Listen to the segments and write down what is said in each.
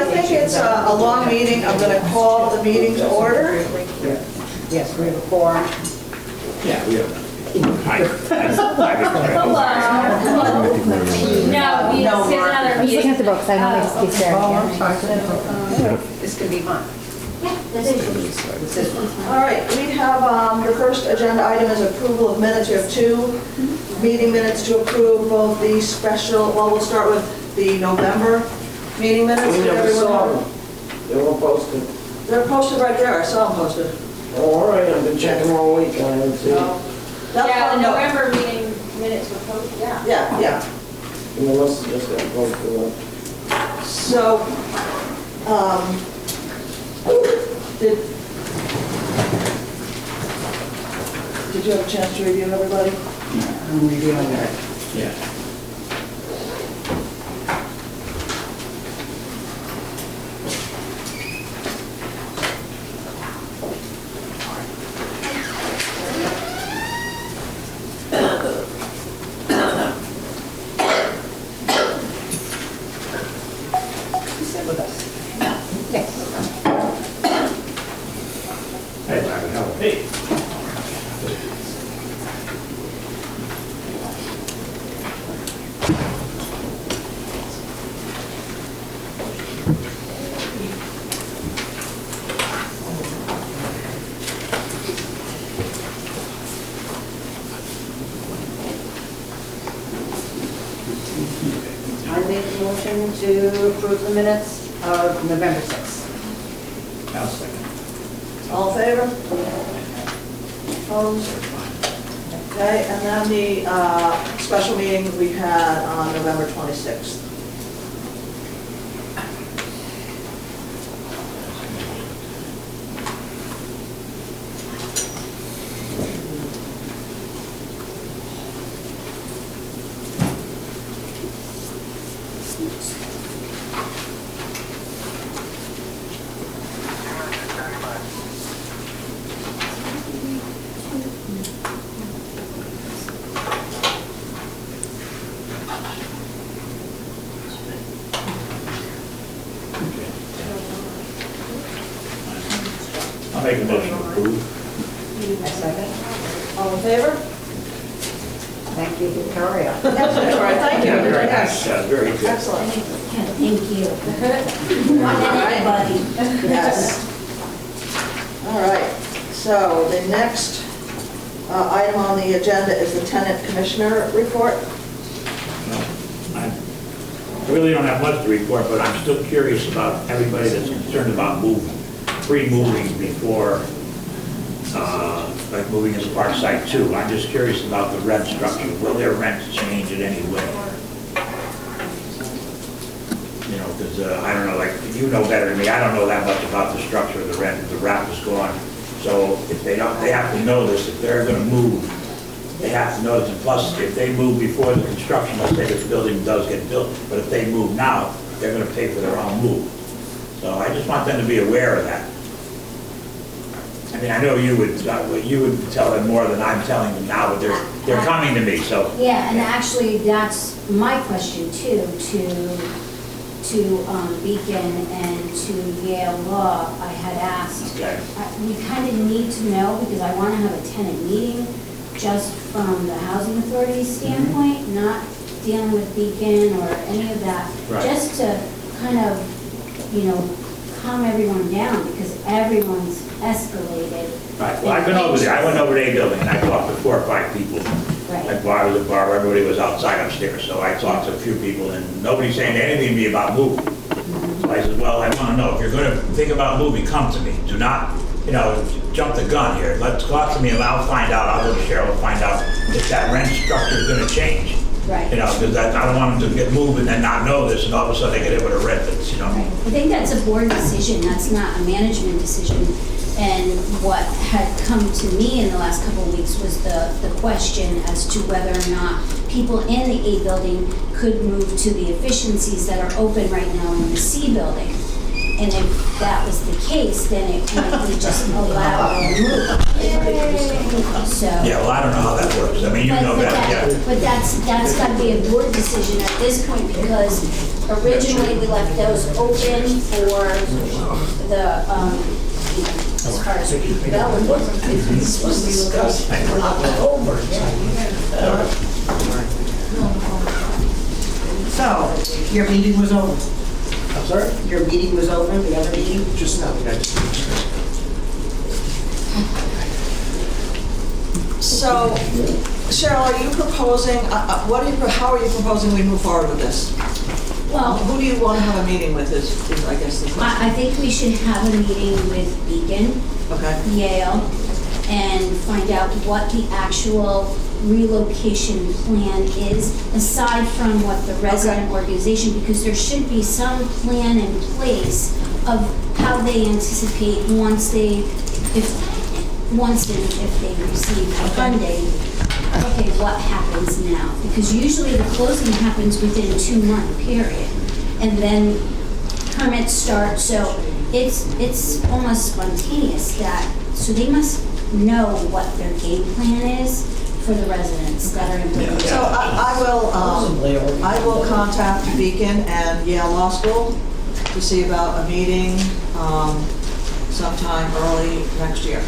I think it's a long meeting. I'm going to call the meeting to order. Yes, we have a quorum. Yeah, we have. Hello. No, we No, have Mark. another I was looking meeting. at the books, I know it's Oh, staring I'm at me. sorry. This could be mine. It's this one. All right, we have, the first agenda item is approval of minutes. We have two meeting minutes to approve, both the special, well, we'll start with the November meeting minutes. We Did never everyone saw have- them. They were posted. They're posted right there. I saw them posted. Oh, all right, I've been checking all week, I haven't seen. Oh. That's Yeah, the fine, no. November meeting minutes were posted, yeah. Yeah. And the list just got posted. So, did you have a chance to review everybody? I'm reviewing it. Yeah. Sit with us. Yes. Hey, Larry, how are you? I make a motion to approve the minutes of November 6th. I'll second. All in favor? Opposed? Okay, and then the special meeting we had on November 26th. I'll make a motion to approve. I second. All in favor? Thank you, Victoria. All right, thank you. Very nice, very good. Excellent. Thank you. More than anybody. Yes. All right, so the next item on the agenda is the tenant commissioner report. I really don't have much to report, but I'm still curious about everybody that's concerned about moving, pre-moving before, like moving into Park Site 2. I'm just curious about the rent structure. Will their rent change in any way? You know, because, I don't know, like, you know better than me, I don't know that much about the structure of the rent. The wrap is gone. So if they don't, they have to know this. If they're gonna move, they have to know this. And plus, if they move before the construction, let's say the building does get built, but if they move now, they're gonna pay for their own move. So I just want them to be aware of that. I mean, I know you would tell them more than I'm telling them now, but they're coming to me, so. Yeah, and actually, that's my question too, to Beacon and to Yale Law. I had asked, Okay. we kind of need to know, because I want to have a tenant meeting just from the housing authority's standpoint, not dealing with Beacon or any of that. Right. Just to kind of, calm everyone down, because everyone's escalated. Right, well, I've been over there, I went over to a building, and I talked to 4 or 5 people. Right. Like bars and bar, everybody was outside upstairs, so I talked to a few people, and nobody's saying anything to me about moving. So I said, well, I want to know, if you're going to think about moving, come to me. Do not, jump the gun here. Let's talk to me, and I'll find out, I'll go to Cheryl and find out if that rent structure is going to change. Right. Because I don't want them to get moved and then not know this, and all of a sudden they get able to rent it, Right. I think that's a board decision, that's not a management decision. And what had come to me in the last couple of weeks was the question as to whether or not people in the A building could move to the efficiencies that are open right now in the C building. And if that was the case, then it might be just allow a move. So. Yeah, well, I don't know how that works. I mean, you know better, yeah. But that's got to be a board decision at this point, because Originally, we left those open for the, as far as So, your meeting was over. I'm sorry? Your meeting was over, the other meeting? Just now. So, Cheryl, are you proposing, how are you proposing we move forward with this? Well, Who do you want to have a meeting with is I guess the question. I think we should have a meeting with Beacon, Okay, Yale, and find out what the actual relocation plan is, aside from what the resident organization, because there should be some plan in place of how they anticipate once and if they receive funding, okay, what happens now? Because usually the closing happens within a 2-month period, and then permits start, so it's almost spontaneous so they must know what their game plan is for the residents that are in Brooklyn. so I will contact Beacon and Yale Law School to see about a meeting sometime early next year.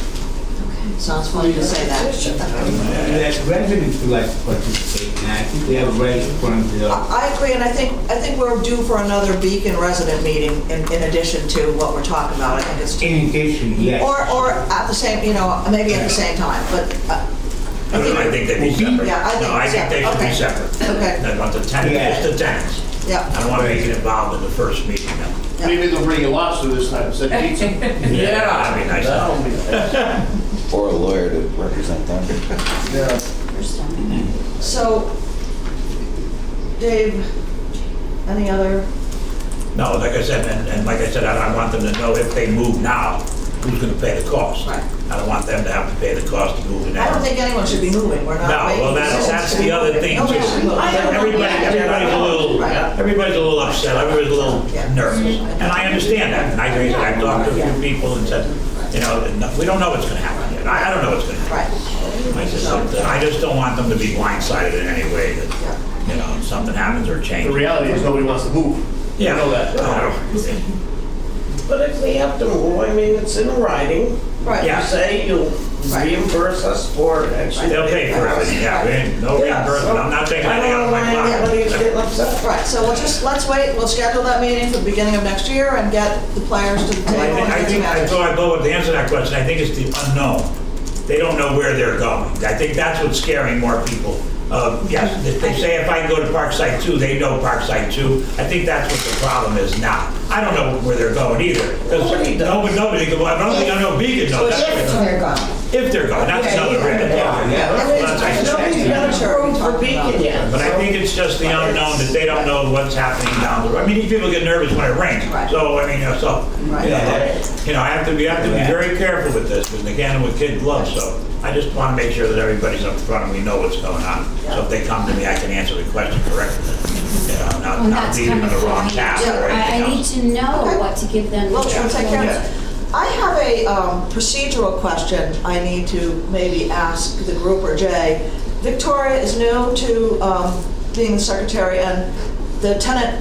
Sounds funny to say that. That residents would like to participate, and I think we have a right from the. I agree, and I think we're due for another Beacon resident meeting in addition to what we're talking about. I think it's In addition, yes. or at the same, maybe at the same time, but I think they'd be separate. Yeah, I think No, I think they should be separate. Okay. I want the tenants, just the tenants. yeah. I don't want to make it involved in the first meeting. No. Maybe they'll bring a lobster this time, instead of pizza. Yeah, that'd be nice. That'll be nice. Or a lawyer to represent them. Yeah. So, Dave, any other? No, like I said, and like I said, I want them to know if they move now, who's going to pay the cost. Right. I don't want them to have to pay the cost of moving out. I don't think anyone should be moving. We're not No, making well, that's the other thing too. Nobody should move. Everybody's a little upset, everybody's a little nervous. And I understand that, and I agree, I've talked to a few people and said, we don't know what's gonna happen yet. I don't know what's gonna happen. Right. I said, I just don't want them to be blindsided in any way that, something happens or The changes. reality is nobody wants to move. Yeah. You know that. But if we have to move, I mean, it's in writing. Right. Yeah. You say you'll reimburse us for it, actually. They'll pay for everything, yeah, no reimbursement, I'm not taking I anything out don't of know my why pocket. anybody's getting upset. Right, so let's wait, we'll schedule that meeting for the beginning of next year and get the players to the table. I and get think, some I answers. thought I'd go with the answer to that question, I think it's the unknown. They don't know where they're going. I think that's what's scaring more people. Yes, they say if I can go to Parkside 2, they know Parkside 2. I think that's what the problem is now. I don't know where they're going either. Because nobody can, I don't think I know Beacon knows that. If they're gone. If they're going, that's another reason. Nobody's got approved for Beacon yet. But I think it's just the unknown that they don't know what's happening down the road. I mean, these people get nervous when it rains. Right. So, I mean, we have to be very careful with this, because again, with kid gloves, so I just want to make sure that everybody's up front and we know what's going on. So if they come to me, I can answer the question correctly. Not That's leave them kind in of the wrong what task or I anything need else. to know Okay. what to give them. Well, we'll take care of Yeah. it. I have a procedural question I need to maybe ask the group or Jay. Victoria is new to being the secretary, and the tenant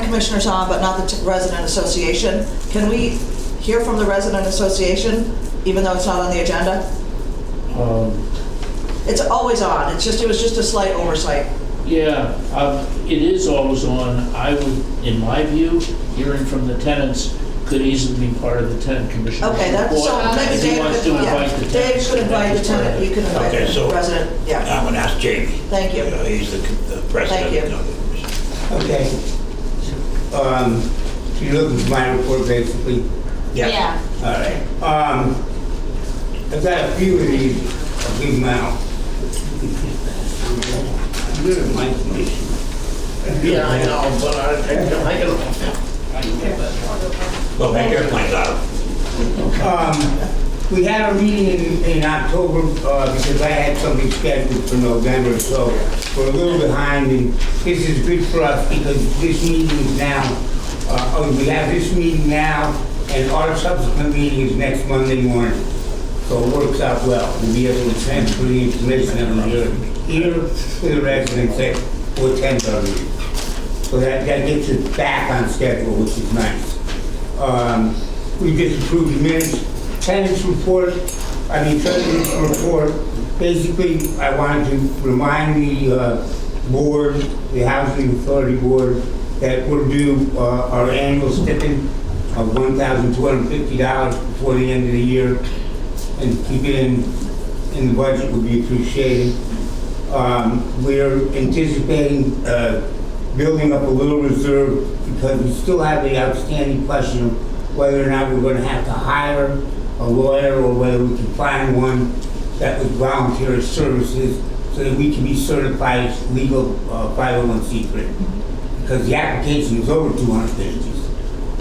commissioner's on, but not the resident association. Can we hear from the resident association, even though it's not on the agenda? It's always on. It was just a slight oversight. Yeah, it is always on. I would, in my view, hearing from the tenants could easily be part of the tenant commission. Okay, that's, so maybe If he Dave wants to could, invite the Dave tenants, could invite the that's part of tenant, it. you can invite Okay, the so resident, yeah. I'm going to ask Jamie. Thank you. He's the president. Thank you. of the commission. Okay. You're looking for my report, basically. Yeah. All right. I've got a few of these. I'll give them out. Good at my information. Yeah, I know, but I don't. Well, make airplanes out of We had a meeting in October because I had something scheduled for November, so we're a little behind, and this is good for us because this meeting is now, we have this meeting now, and our subsequent meeting is next Monday morning. So it works out well. We'll be able to transfer the information that we hear to the residents at 10:30. So that gets us back on schedule, which is nice. We just approved the minutes. Tenants report, president's report. Basically, I wanted to remind the board, the Housing Authority Board, that we're due our annual stipend of $1,250 before the end of the year, and keep it in the budget would be appreciated. We're anticipating building up a little reserve because we still have the outstanding question of whether or not we're going to have to hire a lawyer or whether we can find one that would volunteer services so that we can be certified as legal 501c3. Because the application is over 200 pages.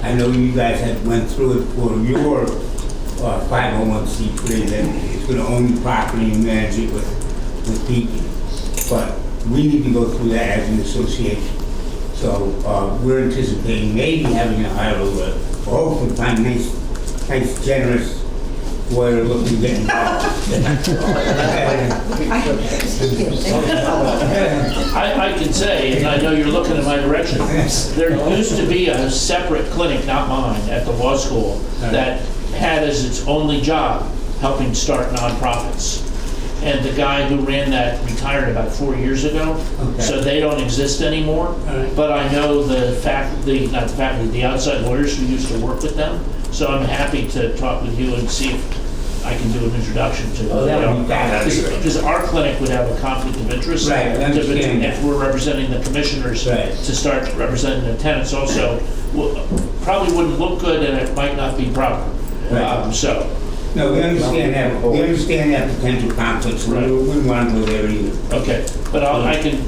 I know you guys have went through it for your 501c3, that it's going to own the property and manage it with Beacon. But we need to go through that as an association. So we're anticipating maybe having to hire a lawyer, or hopefully find a nice, generous lawyer looking to get involved. I can say, and I know you're looking in my direction, there used to be a separate clinic, not mine, at the law school that had as its only job helping start nonprofits. And the guy who ran that retired about 4 years ago, so they don't exist anymore. But I know the outside lawyers who used to work with them. So I'm happy to talk with you and see if I can do an introduction to because our clinic would have a conflict of interest if we're representing the commissioners to start representing the tenants. Also, probably wouldn't look good and it might not be proper. No, we understand that. We understand that potential conflicts. We wouldn't want to go there either. Okay, but I can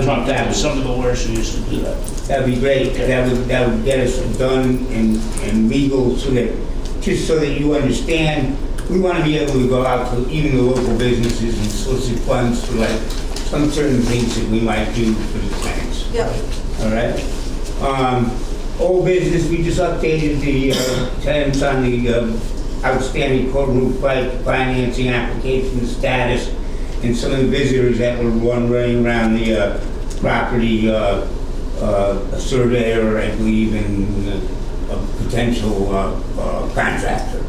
talk to some of the lawyers who used to do that. That'd be great. Okay. That would get us done and legal, so that you understand. We want to be able to go out to even the local businesses and solicit funds for like some certain things that we might do for the tenants. Yep. All right. Old business, we just updated the tenants on the outstanding courtroom fight financing application status and some of the visitors that were wandering around the property, a surveyor, I believe, and a potential contractor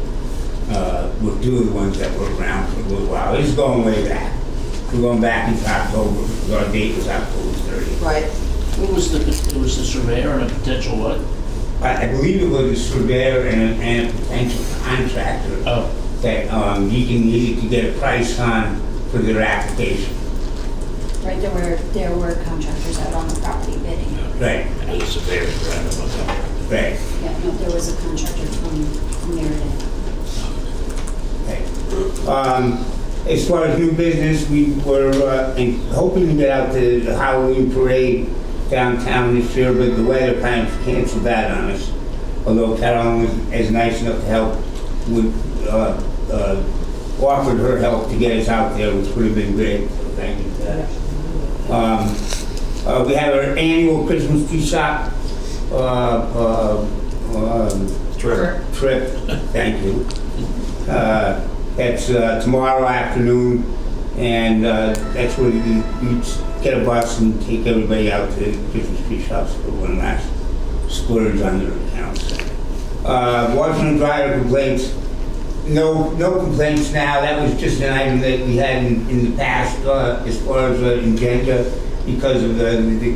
were two of the ones that were around for a little while. This is going way back. We're going back into October, because our date was October 30th. Right. What was the surveyor and a potential what? I believe it was a surveyor and a potential contractor that Beacon needed to get a price on for their application. Right, there were contractors out on the property bidding. Right. And the surveyor's brand of what's up. Right. Yeah, no, there was a contractor from Meriden. Right. As far as new business, we were hoping to get out to the Halloween parade downtown this year, but the weather kind of canceled that on us. Although Carolyn was nice enough to help, offered her help to get us out there, which would have been great. So thank you for that. We have our annual Christmas tree shop trip. Thank you. That's tomorrow afternoon, and that's where you get a bus and take everybody out to Christmas tree shops for one last splurge on their accounts. Washington driver complaints. No complaints now. That was just an item that we had in the past as far as agenda because of the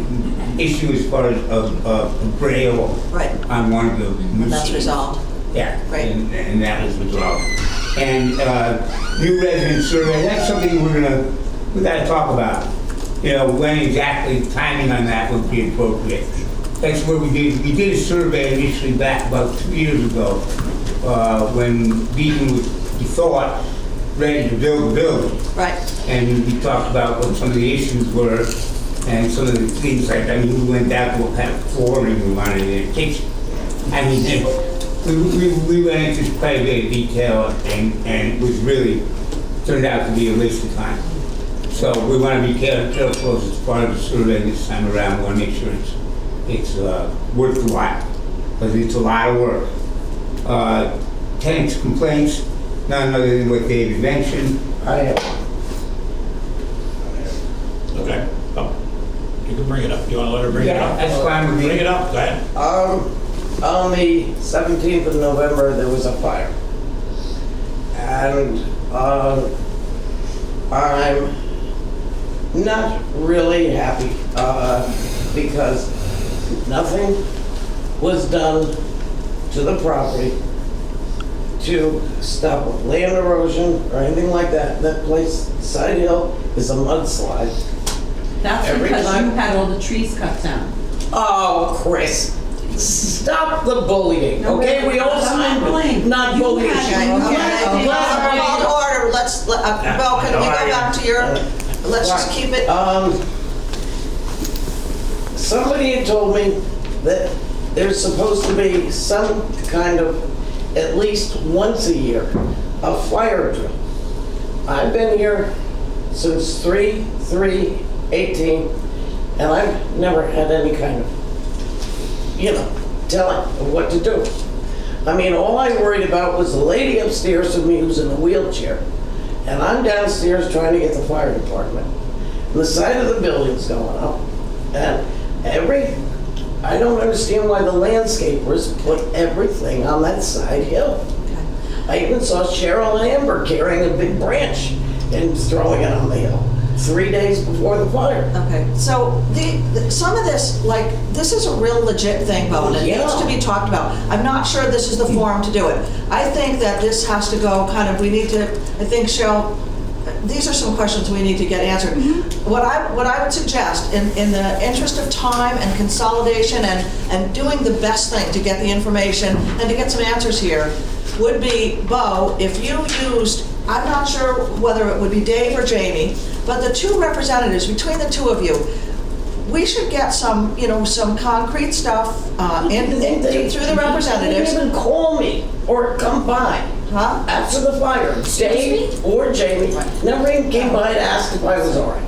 issue as far as braille on one of the machines. And that's resolved. Yeah, right. And that was resolved. And new resident survey, that's something we gotta talk about. You know, when exactly timing on that would be appropriate. That's what we did a survey initially back about 2 years ago when Beacon was, we thought, ready to build the building. Right. And we talked about what some of the issues were and some of the things like, we went down to what kind of flooring we wanted in the kitchen. We went into quite a bit of detail, and it was really turned out to be a waste of time. So we want to be careful as far as the survey this time around. We want to make sure it's worth the while, because it's a lot of work. Tenants' complaints, none other than what David mentioned. Okay. Oh, you go can bring it up. You wanna let her bring it Yeah, up? that's fine with me. Bring it up, go ahead. On the 17th of November, there was a fire. And I'm not really happy because nothing was done to the property to stop land erosion or anything like that. That place, Side Hill, is a mudslide. That's Every because time- you had all the trees cut down. Oh, Chris, stop the bullying, okay? We all I'm not signed bullying. it. Not You bullying. had- Okay, you okay. had the- Call to order, Bill, can we go back to your, let's just keep it, Somebody had told me that there's supposed to be some kind of, at least once a year, a fire drill. I've been here since 3/3/18, and I've never had any kind of, telling of what to do. I mean, all I worried about was the lady upstairs with me who's in a wheelchair, and I'm downstairs trying to get the fire department. And the side of the building's going up, and I don't understand why the landscapers put everything on that side hill. I even saw Cheryl and Amber carrying a big branch and throwing it on the hill 3 days before the fire. okay. So some of this, like, this is a real legit thing, Bo, and it needs to be talked about. I'm not sure this is the forum to do it. I think that this has to go kind of, we need to, I think, Cheryl, these are some questions we need to get answered. What I would suggest, in the interest of time and consolidation and doing the best thing to get the information and to get some answers here, would be, Bo, if you used, I'm not sure whether it would be Dave or Jamie, but the two representatives, between the two of you, we should get some, some concrete stuff through the representatives. They didn't even call me or come by. Huh? After the fire, Dave or Jamie never even came by to ask if I was all right.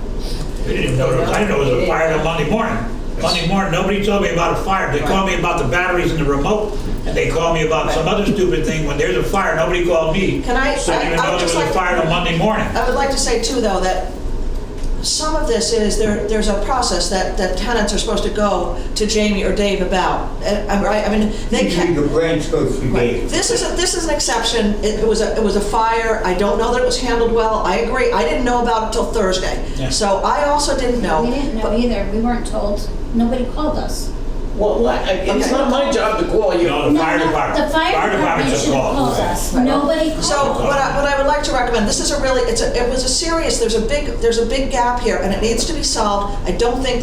We didn't even know there was, I didn't know it was a fire till Monday morning. Monday morning, nobody told me about a fire. They called me about the batteries in the remote, and they called me about some other stupid thing. When there's a fire, nobody called me. Can I- So I didn't even I know would there was just a like- fire till Monday morning. I would like to say too, though, that some of this is, there's a process that tenants are supposed to go to Jamie or Dave about. Right? I mean, they Usually can't. the branch goes through Dave. This is an exception. It was a fire. I don't know that it was handled well. I agree. I didn't know about it till Thursday. Yeah. So I also didn't know. We didn't know either. We weren't told. Nobody called us. Well, it's not my job to call you. No, the fire department. The fire department just should have called. called us. Nobody called. So what I would like to recommend, this is a really, it was a serious, there's a big gap here and it needs to be solved. I don't think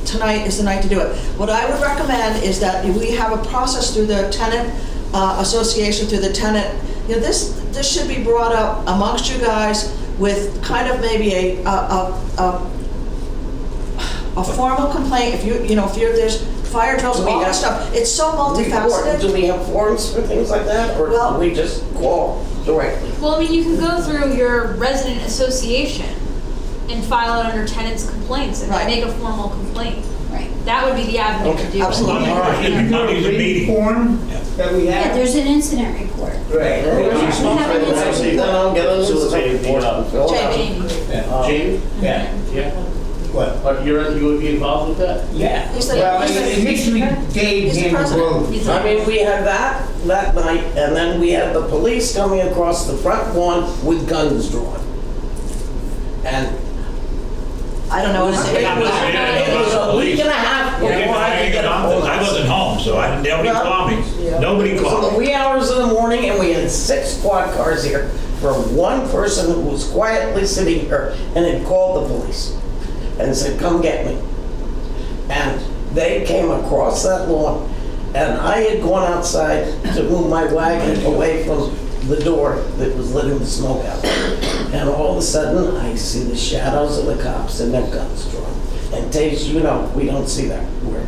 tonight is the night to do it. What I would recommend is that we have a process through the tenant association, through the tenant, this should be brought up amongst you guys with kind of maybe a formal complaint. If there's fire drills, all this stuff. It's so multifaceted. Do we have forms for things like that, or Well- do we just call directly? Well, I mean, you can go through your resident association and file it under tenants' complaints and Right. make a formal complaint. Right. That would be the avenue to do it. Absolutely. Monday's a meeting. Form that we Yeah, have. there's an incident report. Right. Then I'll get a new Facilitate the, report and fill it out. Jamie. Jamie? Yeah. Yeah. What? You would be involved with that? Yeah. He's the- Well, he's the- initially Dave he's the handled president. both. I mean, we had that night, and then we had the police coming across the front lawn with guns drawn. And I don't know it was anything about that. a week and a half We didn't before know I could anything get a about phone. this. I wasn't home, so nobody No. called me. Yeah. Nobody It was in called the me. wee hours of the morning, and we had 6 squad cars here for one person who was quietly sitting here and had called the police and said, "Come get me." And they came across that lawn, and I had gone outside to move my wagon away from the door that was letting the smoke out. And all of a sudden, I see the shadows of the cops and their guns drawn. And Tage, we don't see that where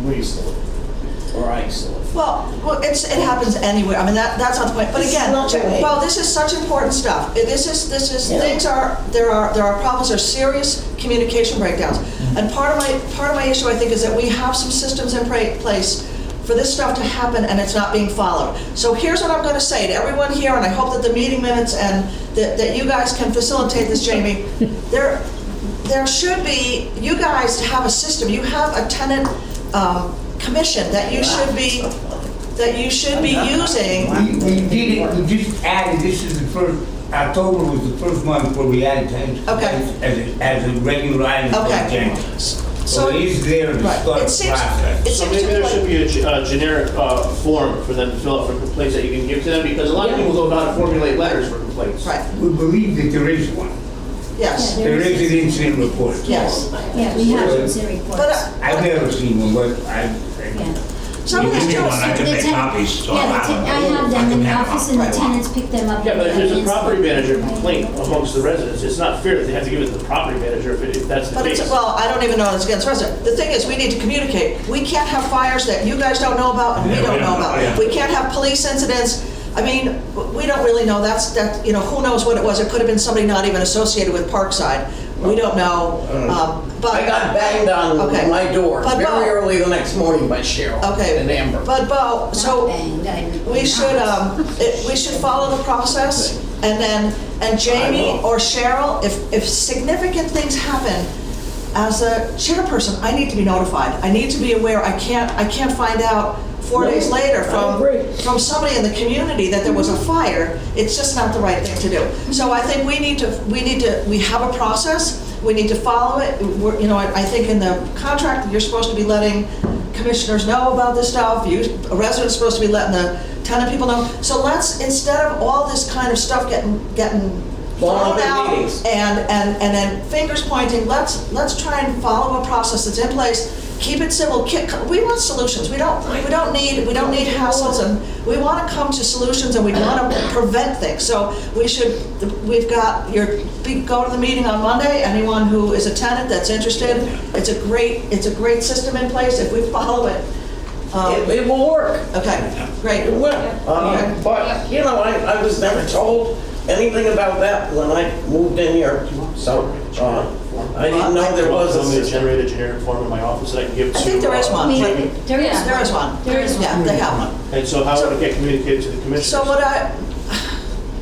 we used to live, or I used to live. Well, it happens anywhere. I mean, that's not the point. But It's again, not the way. well, this is such important stuff. This is Yeah. there are problems. There are serious communication breakdowns. And part of my issue, I think, is that we have some systems in place for this stuff to happen and it's not being followed. So here's what I'm going to say to everyone here, and I hope that the meeting minutes and that you guys can facilitate this, Jamie. there should be, you guys have a system, you have a tenant commission that you should be using. We did it, we just added, this is the first, October was the first month where we added tenants as a regular item for Okay. agenda. So it is there to Right. start the It seems- process. it So seems maybe to me there like- should be a generic form for them to fill out for complaints that you can give to them, because a lot of people don't know how to formulate letters for complaints. Right, We believe that there is one. yes, Yeah, There is an incident report. yes. Yeah, we have incident But, reports. I've never seen one, but I, Yeah. some of You these give me one, I tenants, can The make ten- copies, so Yeah, I'll the have them. I have them in the office and the Right. tenants pick them up. Yeah, but if there's a and property manager complaint amongst the residents, it's not fair that they have to give it to the property manager if that's the but case. it's, well, I don't even know if it's against resident. The thing is, we need to communicate. We can't have fires that you guys don't know about and we Yeah, we don't know don't know, about. yeah. We can't have police incidents. I mean, we don't really know. You know, who knows what it was? It could have been somebody not even associated with Parkside. We don't know. But I got banged on Okay. my door But Bo- very early the next morning by Cheryl Okay. and Amber. But Bo, so Banged, we should follow the process, and Jamie or Cheryl, if significant things happen, as a chairperson, I need to be notified. I need to be aware. I can't find out 4 days later from somebody in the community that there was a fire. It's just not the right thing to do. So I think we have a process. We need to follow it. You know, I think in the contract, you're supposed to be letting commissioners know about this stuff. A resident's supposed to be letting the tenant people know. So let's, instead of all this kind of stuff getting Long thrown out meetings. and then fingers pointing, let's try and follow a process that's in place. Keep it civil. We want solutions. We don't need hassles, and we want to come to solutions, and we want to prevent things. So we've got go to the meeting on Monday. Anyone who is a tenant that's interested, it's a great system in place if we follow it. It will work. Okay, great. It will. Okay. But, you know, I was never told anything about that when I moved in here. So, I didn't know there was a I'm going to system. generate a generic form in my office that I can give to. I think there is one. Jamie. There is There is one. There is one. Yeah, they have one. And so how would it get communicated to the commissioners? So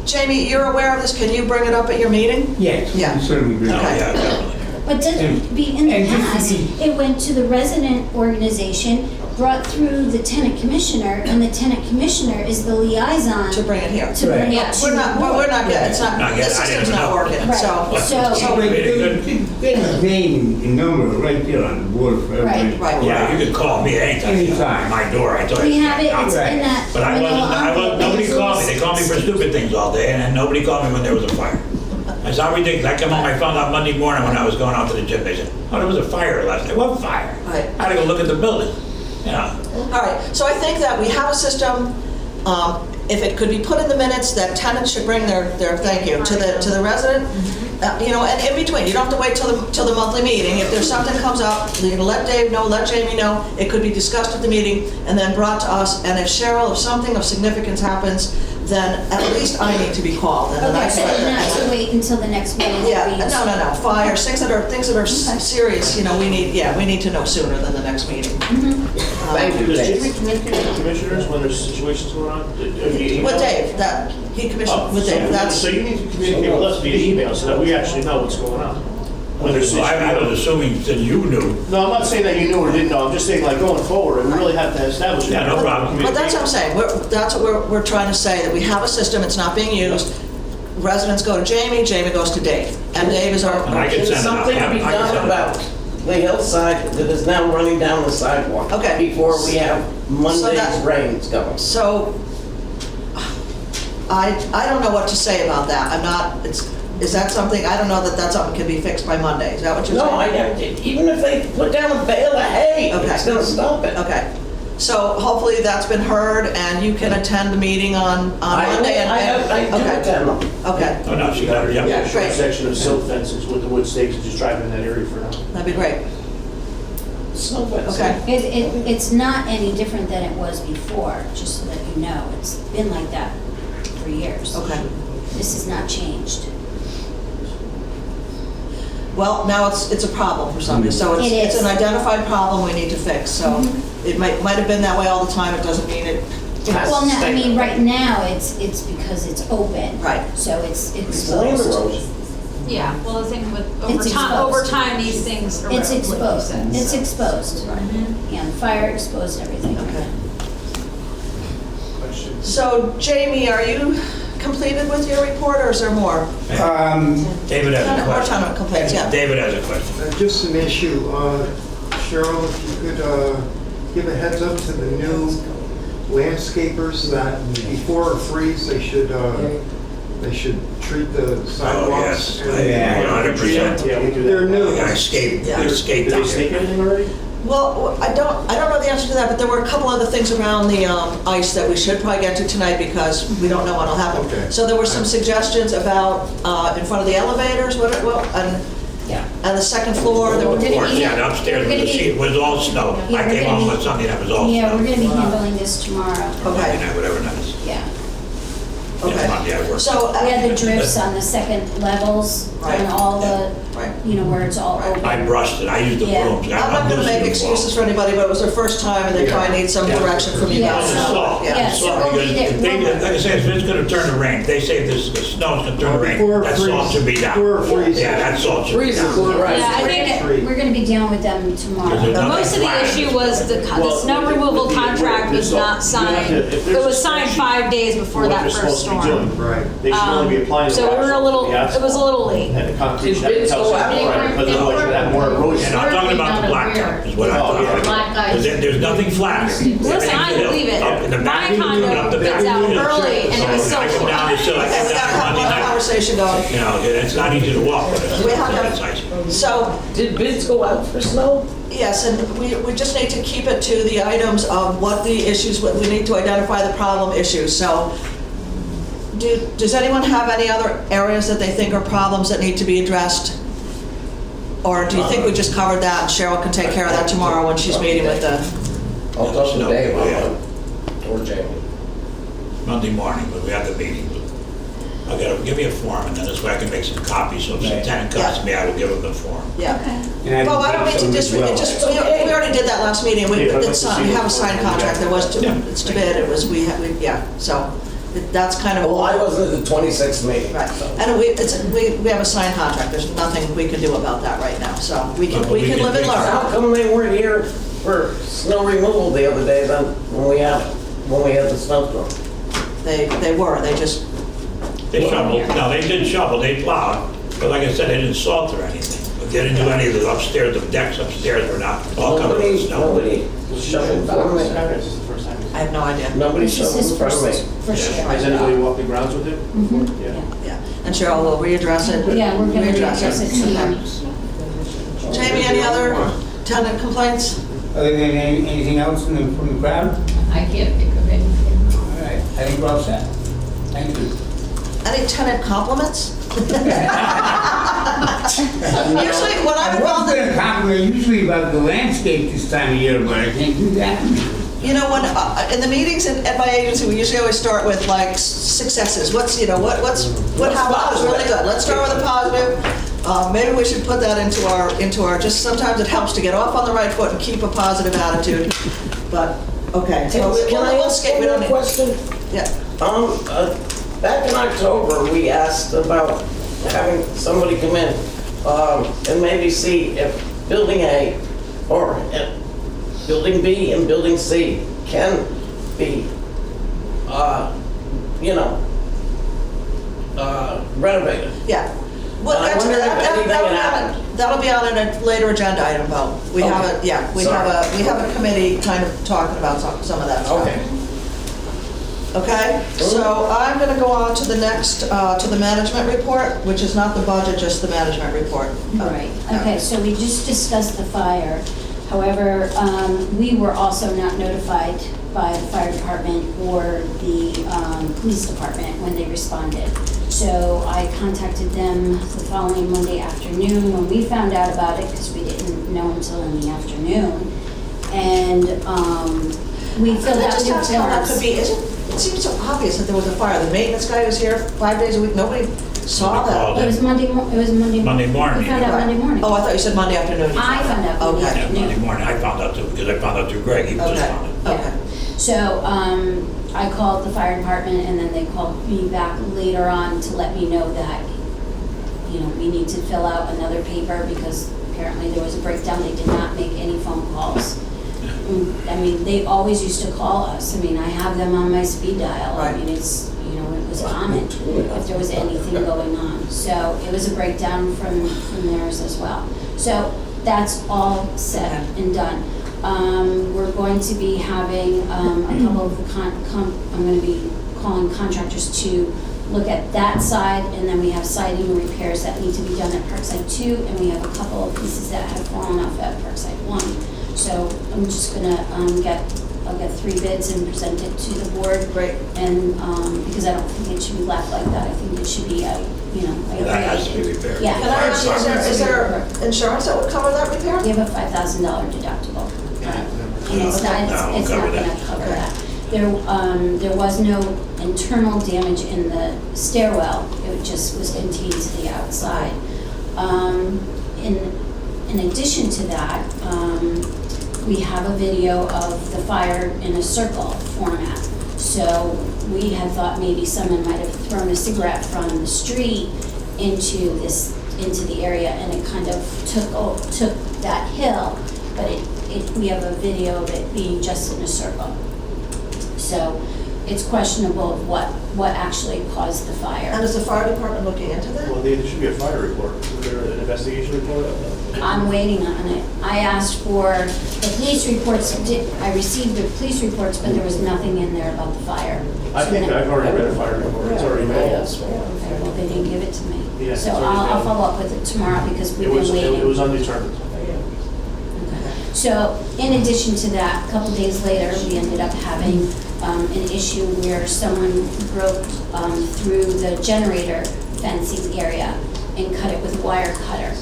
Jamie, you're aware of this, can you bring it up at your meeting? yes, Yeah. we certainly agree. Oh, Okay. yeah, definitely. But didn't be in the And just to past, be- it went to the resident organization, brought through the tenant commissioner, and the tenant commissioner is the liaison To bring it here. to bring Right. it to We're the not board. getting, it's not, Not the yet, I system's didn't not know. working, Right. so. So- But there's name and number right there on the board for everybody. Right. Yeah, you can call me anytime. Anytime. My door, I tell you. We have it, it's Right. in that. But I wasn't, nobody called me. They called me for stupid things all day, and then nobody called me when there was a fire. That's how ridiculous. I come home, I found out Monday morning when I was going out to the gym, they said, oh, there was a fire last night. What fire? Right. I had to go look at the building, you know. All right, so I think that we have a system, if it could be put in the minutes, that tenants should bring their thank you to the resident, you know, and in between, you don't have to wait till the monthly meeting. If there's something comes up, you can let Dave know, let Jamie know, it could be discussed at the meeting and then brought to us, and if Cheryl, if something of significance happens, then at least I need to be called, and then I Okay, so not to wait until the next meeting. Yeah, no, fires, things that are serious, you know, we need to know sooner than the next meeting. Thank you, Does Dave. Jamie communicate with the commissioners when there's situations going on? With Dave, he commissioned with Dave, that's. So you need to communicate with us via email so that we actually know what's going on. When there's So I was assuming that you knew. No, I'm not saying that you knew or didn't know, I'm just saying like going forward, we really have to establish. Yeah, no problem. But that's what I'm saying, that's what we're trying to say, that we have a system, it's not being used. Residents go to Jamie, Jamie goes to Dave, and Dave is our. And I can Can send it out. something Yeah, be I can send done it out. about the hillside that is now running down the sidewalk? Okay. Before we have Monday's that- rains going. So, I don't know what to say about that, is that something, I don't know that that's something can be fixed by Monday, is that what you're saying? No, even if they put down a bale of hay, Okay. it's gonna stop it. Okay, so hopefully that's been heard, and you can attend the meeting on Monday. I do Okay. attend them. Okay, Oh, no, she got her, Yeah, yeah. a short great. section of silt fences with the wood stakes and just drive in that area for now. that'd be great, So, okay. It's not any different than it was before, just so that you know. It's been like that for years. Okay. This has not changed. Well, now it's a problem for somebody, so It it's is. an identified problem we need to fix, so it might have been that way all the time, it doesn't mean it. Well, now, I mean, right now, it's because it's open. Right. So it's Explain the exposed. road. Yeah, well, the thing with, It's exposed. over time, these things are. It's exposed, it's so. exposed. Yeah, the fire exposed everything. Okay. So Jamie, are you completed with your report, or is there more? David has a More question. tenant complaints, yeah. David has a question. Just an issue, Cheryl, if you could give a heads up to the new landscapers that before a freeze, they should treat the sidewalks. Oh, yes, 100%. Yeah, we do that. They're new. I escaped, Yeah. Did they stake anything already? Well, I don't know the answer to that, but there were a couple other things around the ice that we should probably get to tonight because we don't know what'll happen. Okay. So there were some suggestions about in front of the elevators, Yeah. and the second floor. There were, We're gonna be- Yeah, and upstairs we're gonna was, be- it was all snow. Yeah, I we're came gonna home be- on Sunday, that was all Yeah, snow. we're gonna be handling this tomorrow. okay, Whatever that is. Yeah. Yeah, Monday I work. so We had the drifts on the second levels Right. and all the, right. where it's all open. I brushed it, I used the Yeah. brooms. I'm not going to make excuses for anybody, but it was their first time, and they probably need some direction from you Yeah. guys. It's salt. Yeah. Yeah. It's so salt, we'll be because there. if they, like I said, if it's gonna turn to rain, they say this, the snow's gonna turn to rain, Before that salt should be down. Before a freeze. Yeah, that salt should be Freezes, down. right. Yeah, I think We're gonna be dealing with them tomorrow. There's nothing most of the flat. issue was the snow removal contract was not signed. It was signed 5 days before that first storm. Right. They should only be applying. So we were it was a little late. And the concrete. Did bids go out? Because otherwise you'd have more erosion. And I'm talking about the blacktop, is what I'm talking about. Because there's nothing flat here. Listen, I believe it. Up in the My back, condo up the back. bids out early and it was so I come down, flat. it's still, I Okay, come we got down a Monday night. conversation going. You know, it's not easy to walk, but We have to- it's icy. So, Did bids go out for snow? yes, and we just need to keep it to the items of what the issues, we need to identify the problem issues. So, does anyone have any other areas that they think are problems that need to be addressed? Or do you think we just covered that, and Cheryl can take care of that tomorrow when she's meeting with the, I'll talk to Snow, Dave yeah. or Jamie. Monday morning, but we have the meeting. I gotta, give me a form, and then this way I can make some copies, so if some tenant comes to me, I will give them the form. yeah. And I Well, I don't mean think to some as just, well. we already did that last meeting, we, Yeah, but it's signed- we have a signed contract, there was, Yeah. it's to bid, it was, yeah, so, that's kind of. Well, I wasn't at the 26th meeting. Right, and we have a signed contract, there's nothing we can do about that right now, so we can But we can live and fix it. learn. How come they weren't here for snow removal the other day then, when we had the snowstorm? They were, they just, They shoveled, no, they didn't shovel, they plowed, but like I said, they didn't salt or anything. But they didn't do any of the upstairs, the decks upstairs were not all covered with snow. Nobody shoveled for me. This is the first time. I have no idea. Nobody This is shoveled his for me. first year. Has anybody walked the grounds with him? Mhm. Yeah. Yeah, and Cheryl will readdress it. Yeah, we're gonna Readdress readdress it tomorrow. Jamie, any other tenant complaints? Other than anything else from the crowd? I can't think of anything. All right, I think we're all set. Thank you. Any tenant compliments? Usually, when I'm I was involved in, going to compliment usually about the landscape this time of year, but I can't do that. you know, when, in the meetings at my agency, we usually always start with like successes. What happened was really good. Let's start with a positive. Maybe we should put that into our, just sometimes it helps to get off on the right foot and keep a positive attitude. But, okay, so Can I we'll ask skip, we one don't more need, question? yeah. Back in October, we asked about having somebody come in and maybe see if Building A or Building B and Building C can be, renovated. Yeah. Well, And I that's- wonder if anything that'll be happened. that'll be on a later agenda item, though. We have a, Okay. yeah, we have a committee kind of talking about some of that stuff. Okay. Okay, so I'm gonna go on to the next, to the management report, which is not the budget, just the management report. Right, okay, so we just discussed the fire. However, we were also not notified by the fire department or the police department when they responded. So I contacted them the following Monday afternoon when we found out about it, because we didn't know until in the afternoon. And we filled I out just new have to know, that forms. could be, it seems so obvious that there was a fire. The maintenance guy was here 5 days a week, nobody saw that. It was Monday, Monday morning. We found out Monday morning. Oh, I thought you said Monday afternoon. I found out Monday Okay. Yeah, Monday afternoon. morning, I found out too, because I found out through Greg, he just Okay, found it. okay. So I called the fire department and then they called me back later on to let me know that you know, we need to fill out another paper because apparently there was a breakdown. They did not make any phone calls. I mean, they always used to call us. I mean, I have them on my speed dial. I mean, it's, you know, it was common if there was anything going on. So it was a breakdown from theirs as well. So that's all set and done. We're going to be having a couple of I'm going to be calling contractors to look at that side, and then we have siding repairs that need to be done at Parkside 2, and we have a couple of pieces that have fallen off at Parkside 1. So I'm just gonna I'll get 3 bids and present it to the board. Great. And because I don't think it should be left like that. I think it should be That has to be repaired. Yeah. Can I ask you, is there insurance that would cover that repair? We have a $5,000 deductible. And it's not No, gonna cover Okay. that. There was no internal damage in the stairwell. It just was contained to the outside. In addition to that, we have a video of the fire in a circle format. So we had thought maybe someone might have thrown a cigarette from the street into the area, and it kind of took that hill. But we have a video of it being just in a circle. So it's questionable what actually caused the fire. And is the fire department looking into that? Well, there should be a fire report. Is there an investigation report? I'm waiting on it. I asked for the police reports. I received the police reports, but there was nothing in there about the fire. I think I've already read a fire report. It's already made. Okay, well, they didn't give it to me. Yeah, So it's already I'll made. follow up with it tomorrow because we've It been waiting. was undetermined. So in addition to that, a couple days later, we ended up having an issue where someone broke through the generator fencing area and cut it with a wire cutter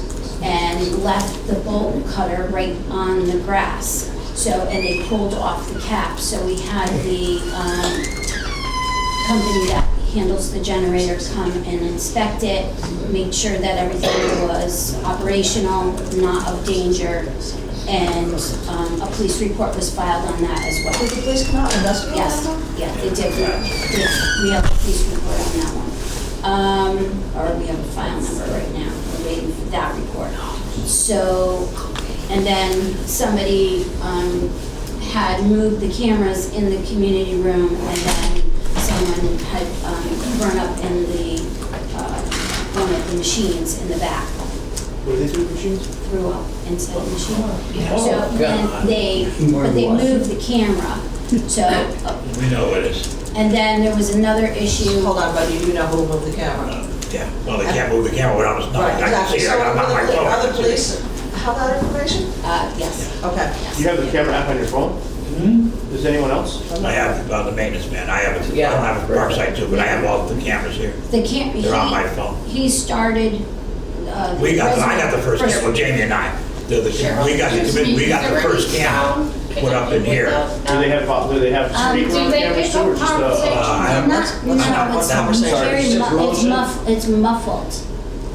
and left the bolt cutter right on the grass. So, and they pulled off the cap. So we had the company that handles the generator come and inspect it, make sure that everything was operational, not of danger, and a police report was filed on that as well. Did the police come out and investigate Yes, that? yeah, they did. We have a police report on that one. Or we have a file number right now. We're waiting for that report. So, and then somebody had moved the cameras in the community room, and then someone had burned up in the one of the machines in the back. What do they do with machines? Threw up inside the machine. Oh, So then they moved the camera. So, We know what it is. and then there was another issue. Hold on, buddy, you know who moved the camera. Yeah, well, they can't move the camera without us knowing. Right, I can exactly. see it, So I'm on my phone. are the police have that information? Yes. Okay. Do you have the camera app on your phone? Does anyone else? I have the maintenance man, I have it, I don't have a Parkside too, but I have all the cameras here. They're on my phone. He started. I got the first camera, well, Jamie and I, we got the first camera put up in here. Do they have speaker do on they cameras get too, or a just conversation? It's muffled.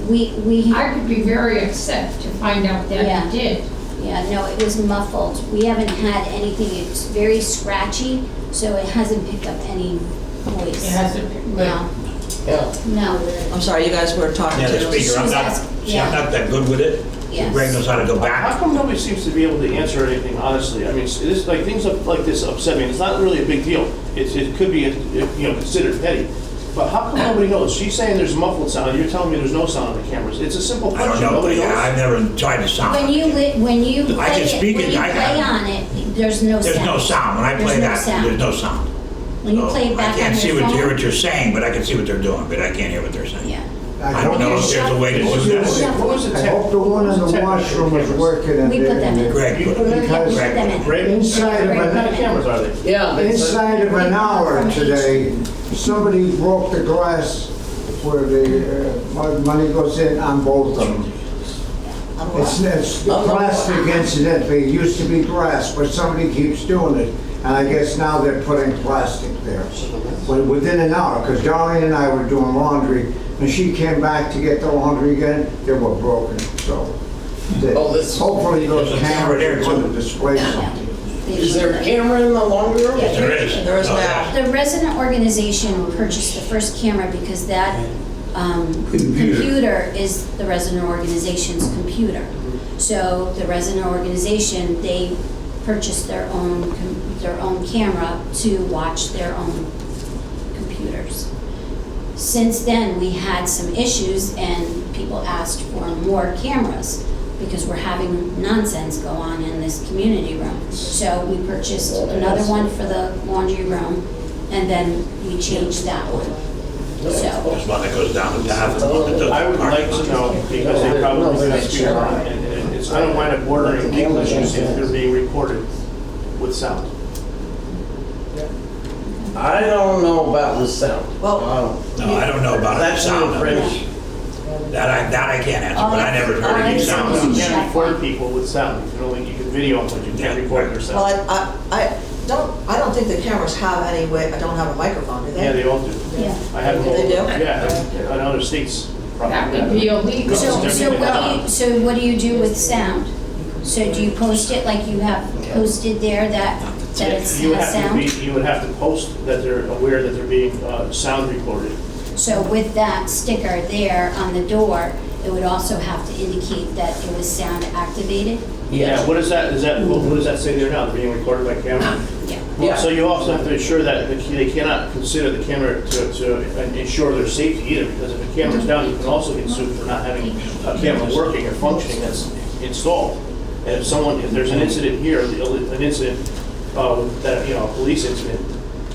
I would be very upset to find out that Yeah. he did. Yeah, no, it was muffled. We haven't had anything, it's very scratchy, so it hasn't picked up any voice. It hasn't. No, no. I'm sorry, you guys were talking Yeah, to. the speaker, I'm not that good with it. Yes. Greg knows how to go How back. come nobody seems to be able to answer anything honestly? I mean, it's like things like this upset me. It's not really a big deal. It could be, considered petty. But how come nobody knows? She's saying there's muffled sound. You're telling me there's no sound on the cameras. It's a simple I don't question. know, but Nobody knows. I've never tried to sound. When you I can speak it, I play can. on it, there's no sound. There's no sound. When I play There's no that, sound. there's no sound. When you So play it back I can't on see your hear phone. what you're saying, but I can see what they're doing, but I can't hear what they're saying. Yeah. I don't know if there's a way to do that. What was the I tech- hope the one in the washroom is working. and We put them in. Greg, You put it in? Because Put them in. Greg? inside of What kind of an, cameras are they? Yeah. inside of an hour today, somebody broke the glass where the money goes in on both of them. It's plastic incidentally, it used to be glass, but somebody keeps doing it. And I guess now they're putting plastic there. But within an hour, because Darlene and I were doing laundry, and she came back to get the laundry again, they were broken, so. Hopefully those There's a camera cameras there, are going too. to display something. Is there a camera in the laundry room? There is. There is Oh, now. The resident organization purchased the first camera because that computer is the resident organization's computer. So the resident organization, they purchase their own camera to watch their own computers. Since then, we had some issues and people asked for more cameras because we're having nonsense go on in this community room. So we purchased another one for the laundry room, and then we changed that one. So, There's one that goes down the path and one that does. I would like to know, because they probably have speaker on, and it's, I don't mind it bordering legal issues if they're being recorded with sound. I don't know about the sound. Well, No, I don't know about the That's sound. new French. That I can't answer, but I never heard any sound. You can't record people with sound, you can video them, but you can't record their well, sound. I don't think the cameras have any way, I don't have a microphone, do they? Yeah, they all do. yeah. I have them all. They do? Yeah, in other states. probably. That would be illegal. So what do you do with sound? So do you post it like you have posted there that it has You would have to sound? you would have to post that they're aware that they're being sound recorded. So with that sticker there on the door, it would also have to indicate that it was sound activated? Yeah, what is that, what does that say there now, they're being recorded by camera? Yeah. Yeah. So you also have to ensure that they cannot consider the camera to ensure their safety either, because if the camera's down, you can also get sued for not having a camera working or functioning that's installed. And if there's an incident here, an incident, that, a police incident,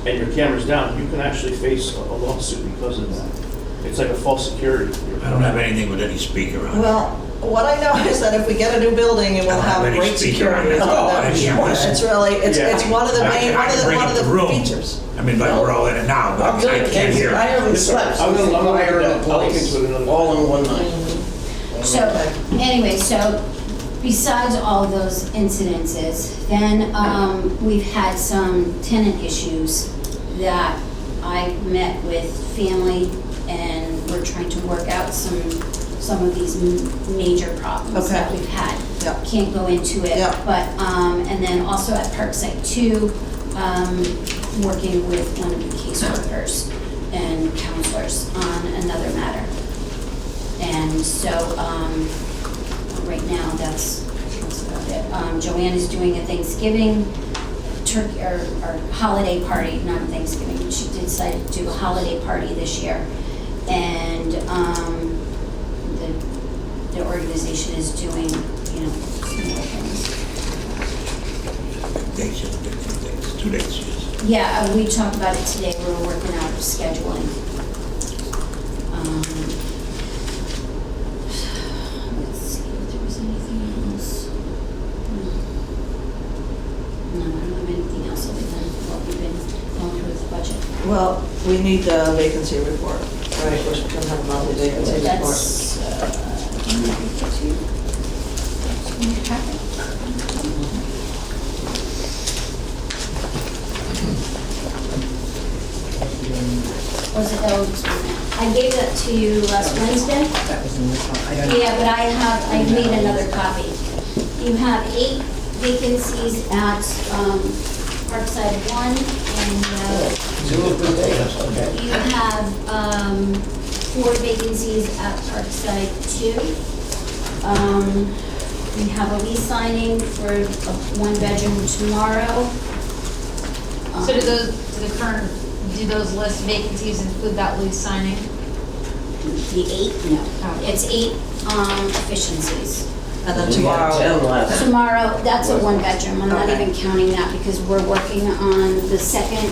and your camera's down, you can actually face a lawsuit because of that. It's like a false security. I don't have anything with any speaker on it. Well, what I know is that if we get a new building, it will I don't have have any great speaker on security. it. Oh, I can't listen. It's really, it's one of the I main, can bring up the one room. of the features. I mean, like, we're all in it now, but I'll tell I you, can't Casey, hear. I haven't slept I'm since gonna- the I'm gonna fire look and at that. I'll look police, into it another all in one night. So, anyway, so besides all of those incidences, then we've had some tenant issues that I met with family, and we're trying to work out some of these major problems that Okay. we've had. Yep. Can't go into it, Yep. but, and then also at Parkside 2, working with one of the caseworkers and counselors on another matter. And so, right now, that's about it. Joanne is doing a Thanksgiving turkey, or holiday party, not Thanksgiving. She decided to do a holiday party this year. And, the organization is doing, similar things. Dates, 2 dates, yes. Yeah, we talked about it today, we were working out scheduling. Let's see if there was anything else. No, I don't have anything else other than what we've been going through with the budget. Well, we need the vacancy report, right? We're going to have a monthly vacancy report. That's, I'm gonna give it to you. It's in your packet. Was it, I gave that to you last Wednesday? That was in this one. I don't know. Yeah, but I made another copy. You have 8 vacancies at Parkside 1, and you have 4 vacancies at Parkside 2. We have a lease signing for a 1-bedroom tomorrow. So do those list vacancies include that lease signing? The 8, no. It's 8 efficiencies. And then We had 10 tomorrow, last. Tomorrow, that's a 1-bedroom, I'm not Okay. even counting that because we're working on the second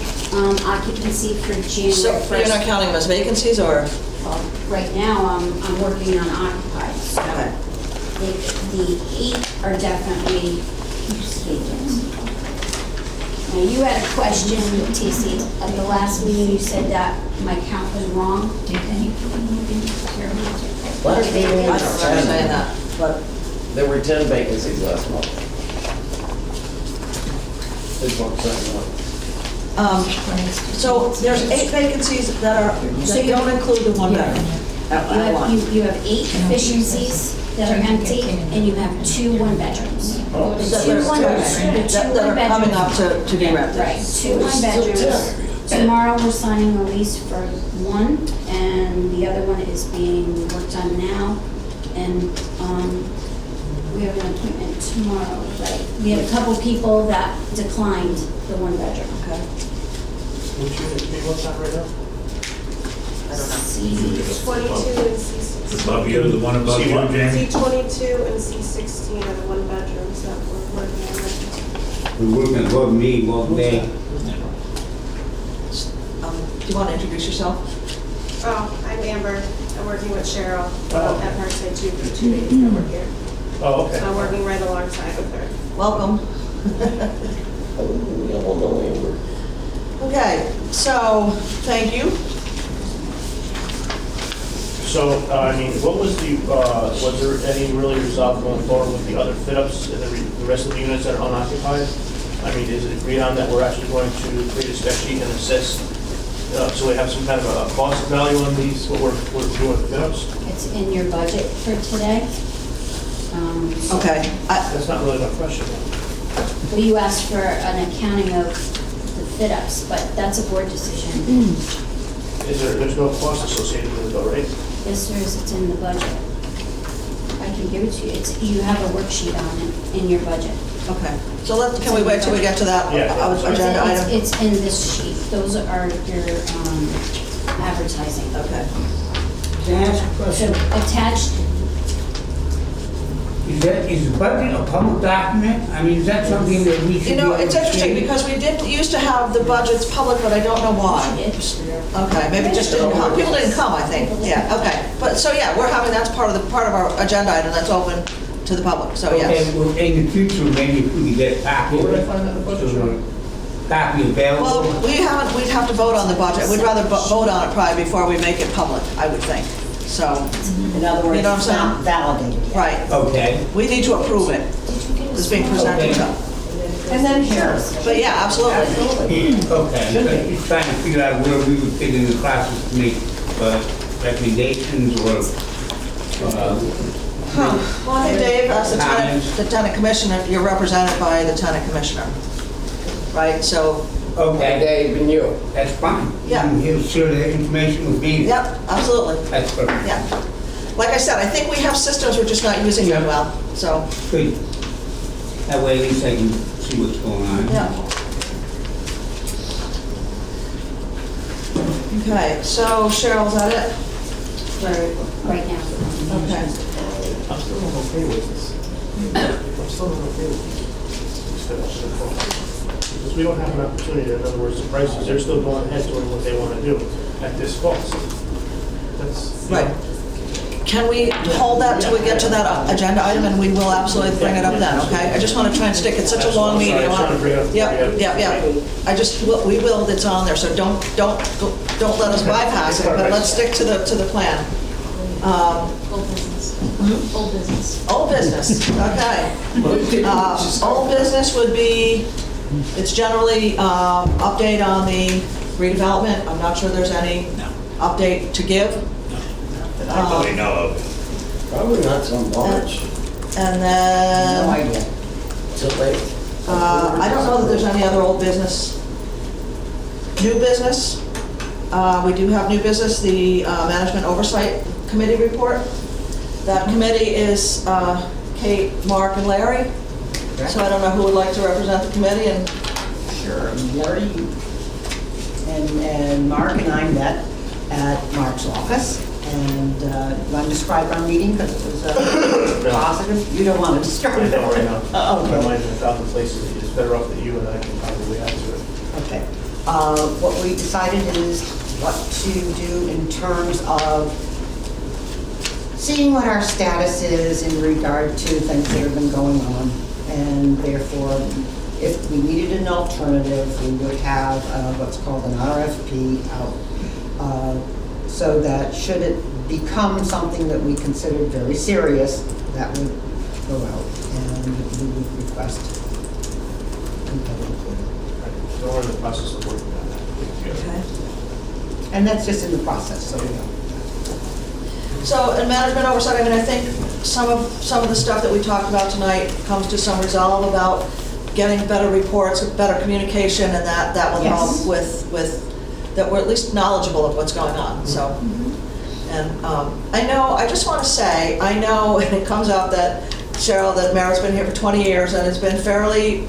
occupancy for January so 1st. you're not counting them as vacancies, or? Well, right now, I'm working on occupied, so Okay. the 8 are definitely vacant. Now, you had a question, TC, at the last meeting, you said that my count was wrong. Last meeting I don't was remember 10. saying that, but There were 10 vacancies last month. This one's so there's 8 vacancies that don't include the 1-bedroom. At one. You have 8 efficiencies that are empty, and you have 2 1-bedrooms. That are coming up to be rented. Right, 2 1-bedrooms. tomorrow we're signing a lease for one, and the other one is being worked on now. And we have an appointment tomorrow, right? We have a couple people that declined the one bedroom. Okay. Which unit do you what's on right now? C22 and C16. Above you, the one above you, Jamie? C22 and C16 are the one bedrooms that we're working on right now. We're working above me all day. Do you want to introduce yourself? Oh, I'm Amber. I'm working with Cheryl at Parkside 2 for 2 days that we're here. Oh, okay. So I'm working right alongside with her. Welcome. Okay, so, thank you. So, I mean, what was there any really resolve going forward with the other fit-ups and the rest of the units that are unoccupied? I mean, is it agreed on that we're actually going to create a spec sheet and assess, so we have some kind of a cost value on these, what we're doing with fit-ups? It's in your budget for today. So- Okay. That's not really my question. Well, you asked for an accounting of the fit-ups, but that's a board decision. There's no cost associated with it though, right? Yes, there is, it's in the budget. I can give it to you. You have a worksheet on it in your budget. Okay, so can we wait till we get to that Yeah. agenda item? It's in this sheet. Those are your advertising. Okay. Can I ask a So question? attached, Is the budget a public document? I mean, is that something that we should You be know, able it's to interesting see? because we didn't used to have the budgets public, but I don't know why. Okay, maybe it just didn't come, people didn't come, I think, yeah, okay. But, so yeah, we're having, that's part of our agenda item that's open to the public, so Okay, yes. well, in the future, maybe if we could get a copy of Where would I it. find that in the budget? So, copy available. Well, we'd have to vote on the budget, we'd rather vote on it probably before we make it public, I would think, so, In other words, You know what I'm it's not saying? validated yet. right. Okay. We need to approve it, it's being presented to. And then sure. But yeah, absolutely. Okay, so just trying to figure out where we would fit in the process to make recommendations or, Well, I think Dave, as Comments? the tenant commissioner, you're represented by the tenant commissioner, right? So, okay, Dave and you. that's fine. Yeah. He'll share the information with me. yep, absolutely, That's perfect. yeah. Like I said, I think we have systems, we're just not using them well, so, Good. That way at least I can see what's going on. yeah. Okay, so Cheryl, is that it? right now. Okay. I'm still not okay with this. I'm still not okay with these fit-ups. Because we don't have an opportunity, in other words, the prices, they're still going ahead doing what they want to do at this cost. That's, Right. Can we hold that till we get to that agenda item, and we will absolutely bring it up then, okay? I just want to try and stick, it's such a long meeting. I I'm trying to bring it up. Yep, yep, yep. I just, we will, it's on there, so don't let us bypass it, but let's stick to the plan. Old business. Old business. Old business, okay. Old business would be, it's generally update on the redevelopment. I'm not sure there's any update to give. I really know of. Probably not so much. And No then, idea. Till they. I don't know that there's any other old business. New business, we do have new business, the Management Oversight Committee report. That committee is Kate, Mark, and Larry. So I don't know who would like to represent the committee, and Sure. Larry and Mark and I met at Mark's office, and you want to describe our meeting, because it was positive? You don't want to describe I it? know right now. Oh, My okay. mind's in 1,000 places. It's better off that you and I can probably answer it. Okay. What we decided is what to do in terms of seeing what our status is in regard to things that have been going on, and therefore, if we needed an alternative, we would have what's called an RFP out, so that should it become something that we considered very serious, that would go out, and we would request competitive bid. So we're in the process of working on that. okay. And that's just in the process, so you know. So in management oversight, I mean, I think some of the stuff that we talked about tonight comes to some resolve about getting better reports, better communication, and that will help Yes. with that we're at least knowledgeable of what's going on, so. And I just want to say, I know, and it comes out that, Cheryl, that Mara's been here for 20 years, and it's been fairly,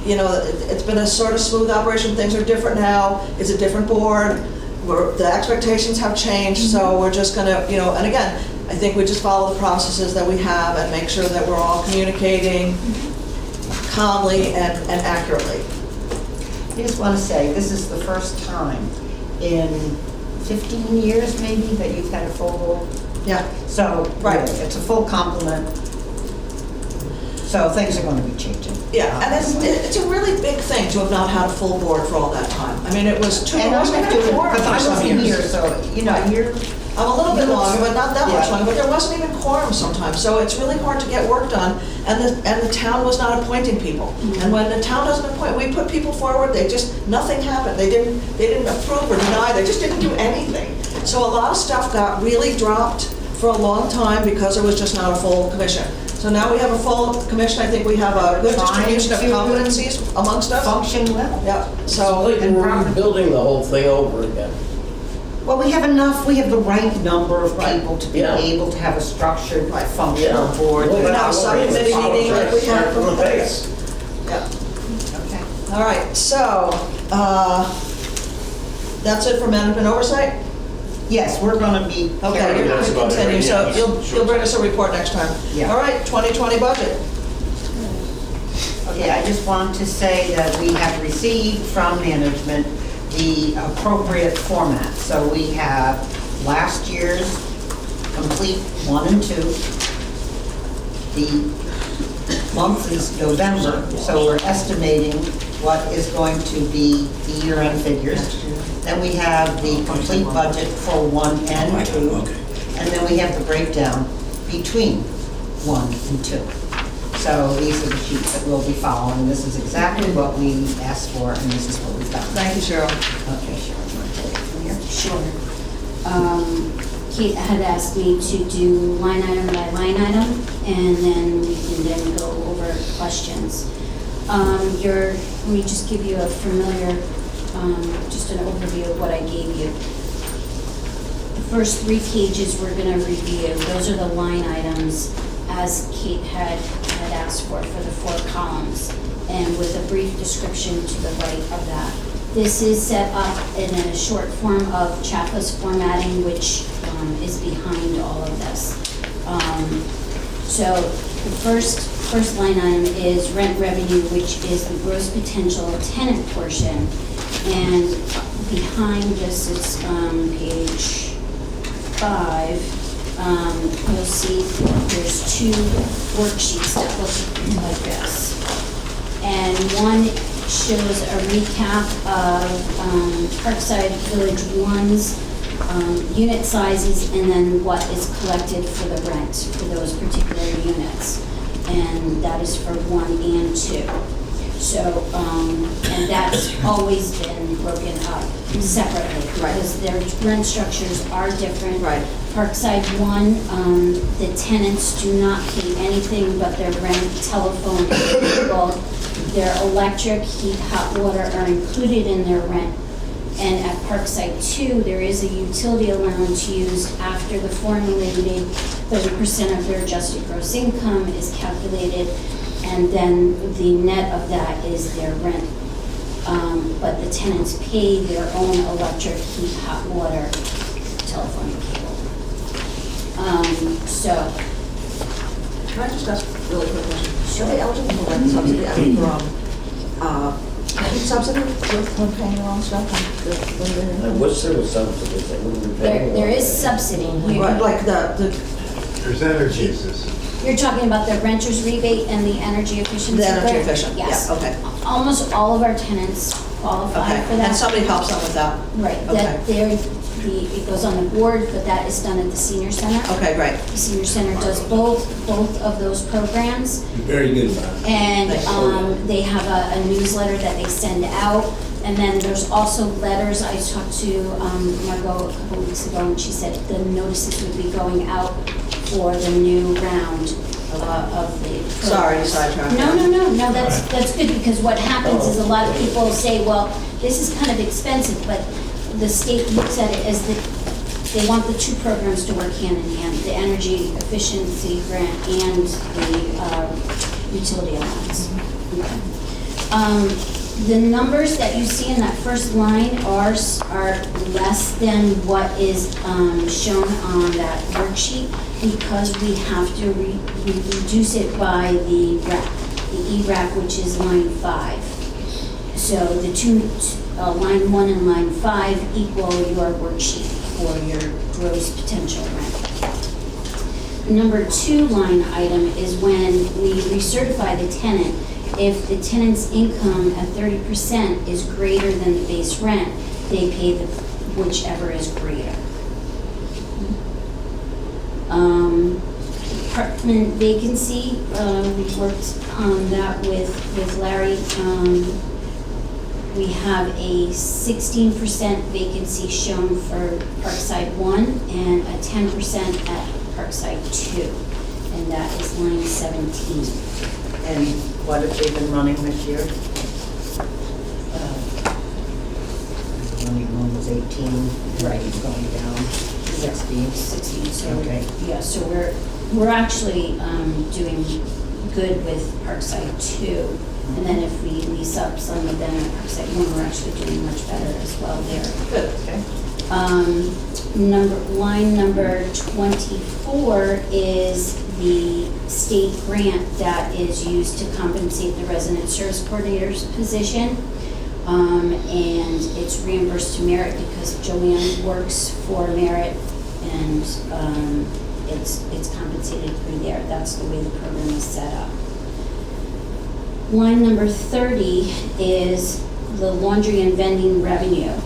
it's been a sort of smooth operation. Things are different now. It's a different board. The expectations have changed, so we're just gonna, and again, I think we just follow the processes that we have and make sure that we're all communicating calmly and accurately. I just want to say, this is the first time in 15 years maybe that you've had a full board. Yeah. So, Right. really, it's a full complement. So things are going to be changing. Yeah, and it's a really big thing to have not had a full board for all that time. I mean, it was two, And it I'm wasn't not even doing a it quorum because for I some wasn't here, years. so, you're. I'm a little bit longer, but not that much Yeah. longer, but there wasn't even quorum sometimes, so it's really hard to get work done, and the town was not appointing people. And when the town doesn't appoint, we put people forward, nothing happened, they didn't approve or deny, they just didn't do anything. So a lot of stuff got really dropped for a long time because it was just not a full commission. So now we have a full commission, I think we have a good distribution of competencies amongst us. Function well. Yeah, so. Like we're rebuilding the whole thing over again. Well, we have the right number of people to be Yeah. able to have a structured, functional Yeah. board. We're gonna have a subcommittee meeting like we had From the base. Yeah. Okay. All right, so, that's it for management oversight? Yes, we're going to be. Okay, carrying you're Yeah, going that's to about it, continue, right? so Yeah, you'll bring us a report next time. Yeah. All right, 2020 budget. Okay, I just want to say that we have received from management the appropriate format. So we have last year's complete 1 and 2. The month is November, so we're estimating what is going to be the year-end figures. Then we have the complete budget for 1 and 2. And then we have the breakdown between 1 and 2. So these are the sheets that we'll be following. This is exactly what we asked for, and this is what we've done. Thank you, Cheryl. Okay, sure. You want to take it from here? Sure. Kate had asked me to do line item by line item, and then we can then go over questions. Let me just give you a familiar, just an overview of what I gave you. The first 3 pages we're going to review. Those are the line items as Kate had asked for the 4 columns, and with a brief description to the right of that. This is set up in a short form of Chapa's formatting, which is behind all of this. So the first line item is rent revenue, which is the gross potential tenant portion. And behind this, it's page 5. You'll see there's 2 worksheets that look like this. And one shows a recap of Parkside Village 1's unit sizes and then what is collected for the rent for those particular units. And that is for 1 and 2. So, and that's always been broken up separately because their rent structures are different. Right. Parkside 1, the tenants do not pay anything but their rent, telephone, and cable. Their electric, heat, hot water are included in their rent. And at Parkside 2, there is a utility allowance used after the formulated 30% of their adjusted gross income is calculated, and then the net of that is their rent. But the tenants pay their own electric, heat, hot water, telephone, and cable. So, Can I just ask a really quick question? Are they eligible for rent subsidy? I mean, heat subsidy when paying their own stuff? What's there with subsidies? They wouldn't be paying. there is subsidy. Right, like There's energy assistance. You're talking about the renter's rebate and the energy efficiency? The energy grant? efficient, yeah, Yes. okay. Almost all of our tenants qualify Okay, for that. and somebody helps them with that? Right, that it goes on the board, but that is done at the senior center. Okay, great. The senior center does both of those programs. Very good about it. And they have a newsletter that they send out. And then there's also letters. I talked to Margot a couple weeks ago, and she said the notices would be going out for the new round of the programs. Sorry to sidetrack. No, that's good, because what happens is a lot of people say, well, this is kind of expensive, but the state looks at it as they want the two programs to work hand in hand, the energy efficiency grant and the utility allowance. Okay. The numbers that you see in that first line are less than what is shown on that worksheet because we have to reduce it by the RAC, the E-RAC, which is line 5. So the two, line 1 and line 5 equal your worksheet for your gross potential rent. Number 2 line item is when we recertify the tenant. If the tenant's income at 30% is greater than the base rent, they pay the whichever is greater. Apartment vacancy, we worked on that with Larry. We have a 16% vacancy shown for Parkside 1 and a 10% at Parkside 2, and that is line 17. And what have they been running this year? Running one was 18, right, it's going down, 16. 16, so, Okay. yeah, so we're actually doing good with Parkside 2. And then if we lease up some of them at Parkside 1, we're actually doing much better as well there. Good. Okay. Line number 24 is the state grant that is used to compensate the resident service coordinator's position. And it's reimbursed to Merit because Joanne works for Merit and it's compensated through there. That's the way the program is set up. Line number 30 is the laundry and vending revenue,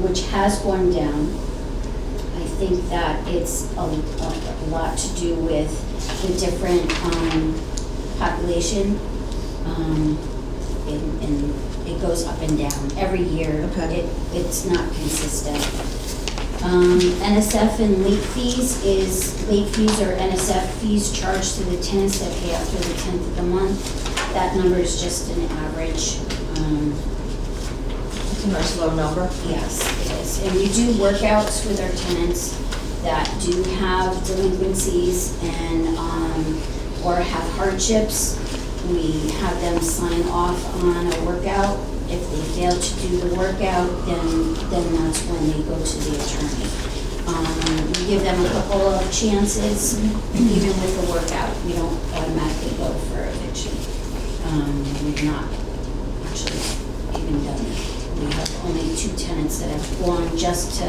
which has gone down. I think that it's a lot to do with the different population, and it goes up and down every year. Okay. It's not consistent. NSF and late fees or NSF fees charged to the tenants that pay after the 10th of the month. That number is just an average. It's a nice low number. Yes, it is. And we do workouts with our tenants that do have delinquencies and, or have hardships. We have them sign off on a workout. If they fail to do the workout, then that's when they go to the attorney. We give them a couple of chances, even with the workout. We don't automatically go for eviction. We've not actually even done it. We have only 2 tenants that have gone just to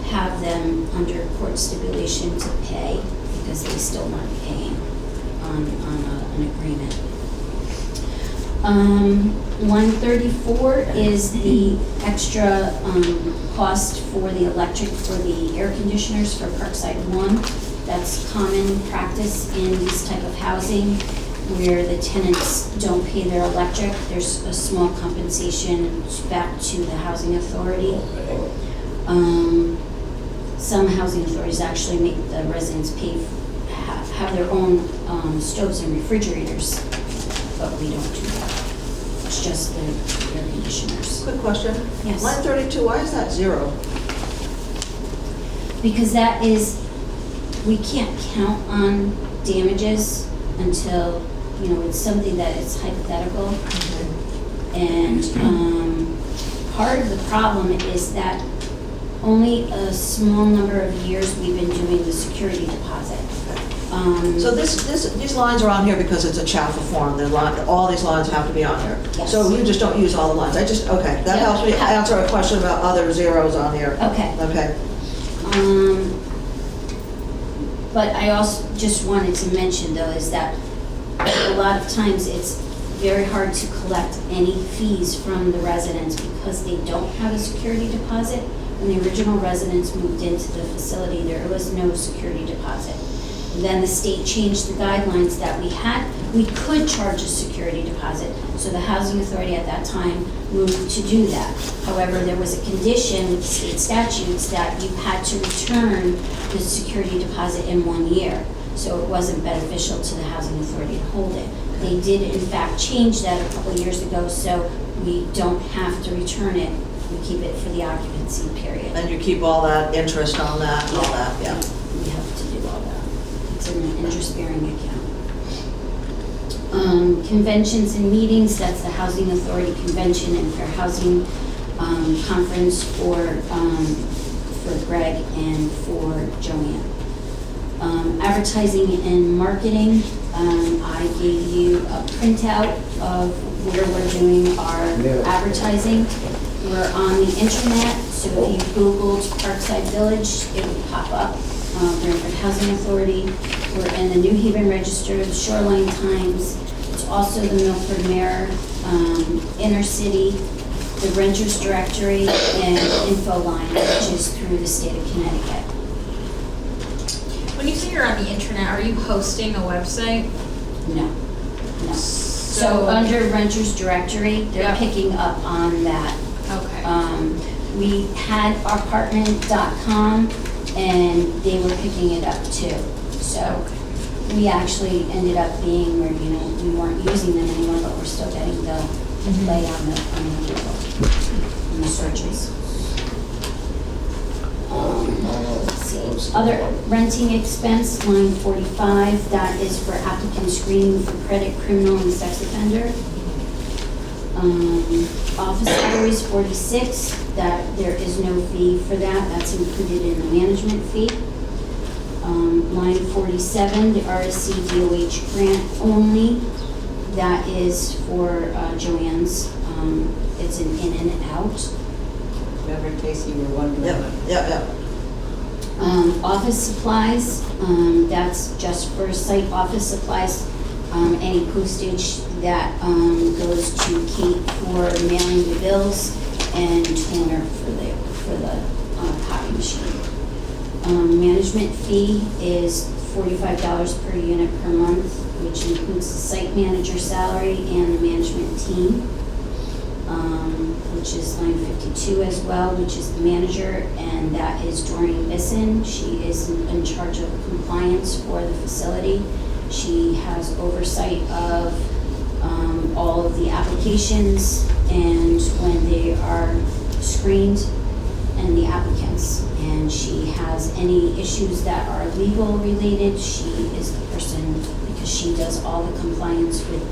have them under court stipulation to pay because they still weren't paying on an agreement. Line 34 is the extra cost for the electric for the air conditioners for Parkside 1. That's common practice in this type of housing where the tenants don't pay their electric. There's a small compensation back to the housing authority. Some housing authorities actually make the residents have their own stoves and refrigerators, but we don't do that. It's just the air conditioners. Quick question. Yes. Line 32, why is that 0? Because that is, we can't count on damages until, it's something that is hypothetical. And part of the problem is that only a small number of years we've been doing the security deposit. So these lines are on here because it's a chapter form. All these lines have to be on here. Yes. So you just don't use all the lines. Okay, that helps me answer a question about other zeros on here. Okay. Okay. But I also just wanted to mention though is that a lot of times it's very hard to collect any fees from the residents because they don't have a security deposit. When the original residents moved into the facility, there was no security deposit. And then the state changed the guidelines that we could charge a security deposit. So the housing authority at that time moved to do that. However, there was a condition with state statutes that you had to return the security deposit in 1 year. So it wasn't beneficial to the housing authority to hold it. They did in fact change that a couple years ago, so we don't have to return it we keep it for the occupancy period. And you keep all that interest on that and all that, yeah. We have to do all that. It's in an interest-bearing account. Conventions and meetings, that's the Housing Authority Convention and Fair Housing Conference for Greg and for Joanne. Advertising and marketing, I gave you a printout of where we're doing our advertising. We're on the internet, so if you Googled Parkside Village, it would pop up. Branford Housing Authority. We're in the New Haven Register, the Shoreline Times. It's also the Milford Mirror, Inner City, the Renters Directory, and Infoline, which is through the state of Connecticut. When you say you're on the internet, are you hosting a website? No, no. So under Renters Directory, they're Yep. picking up on that. Okay. We had apartment.com and they were picking it up too. So we actually ended up being where, we weren't using them anymore, but we're still getting the play on the searches. Let's see. Other renting expense, line 45, that is for applicant screening for credit, criminal, and sex offender. Office salaries, 46, that there is no fee for that, that's included in the management fee. Line 47, the RSC DOH grant only, that is for Joanne's, it's an in and out. Remember, Casey, you were wondering. Yep. Office supplies, that's just for site office supplies. Any postage that goes to Kate for mailing the bills and toner for the copy machine. Management fee is $45 per unit per month, which includes the site manager salary and the management team, which is line 52 as well, which is the manager, and that is Doreen Bisson. She is in charge of compliance for the facility. She has oversight of all of the applications and when they are screened and the applicants. And she has any issues that are legal related, she is the person, because she does all the compliance with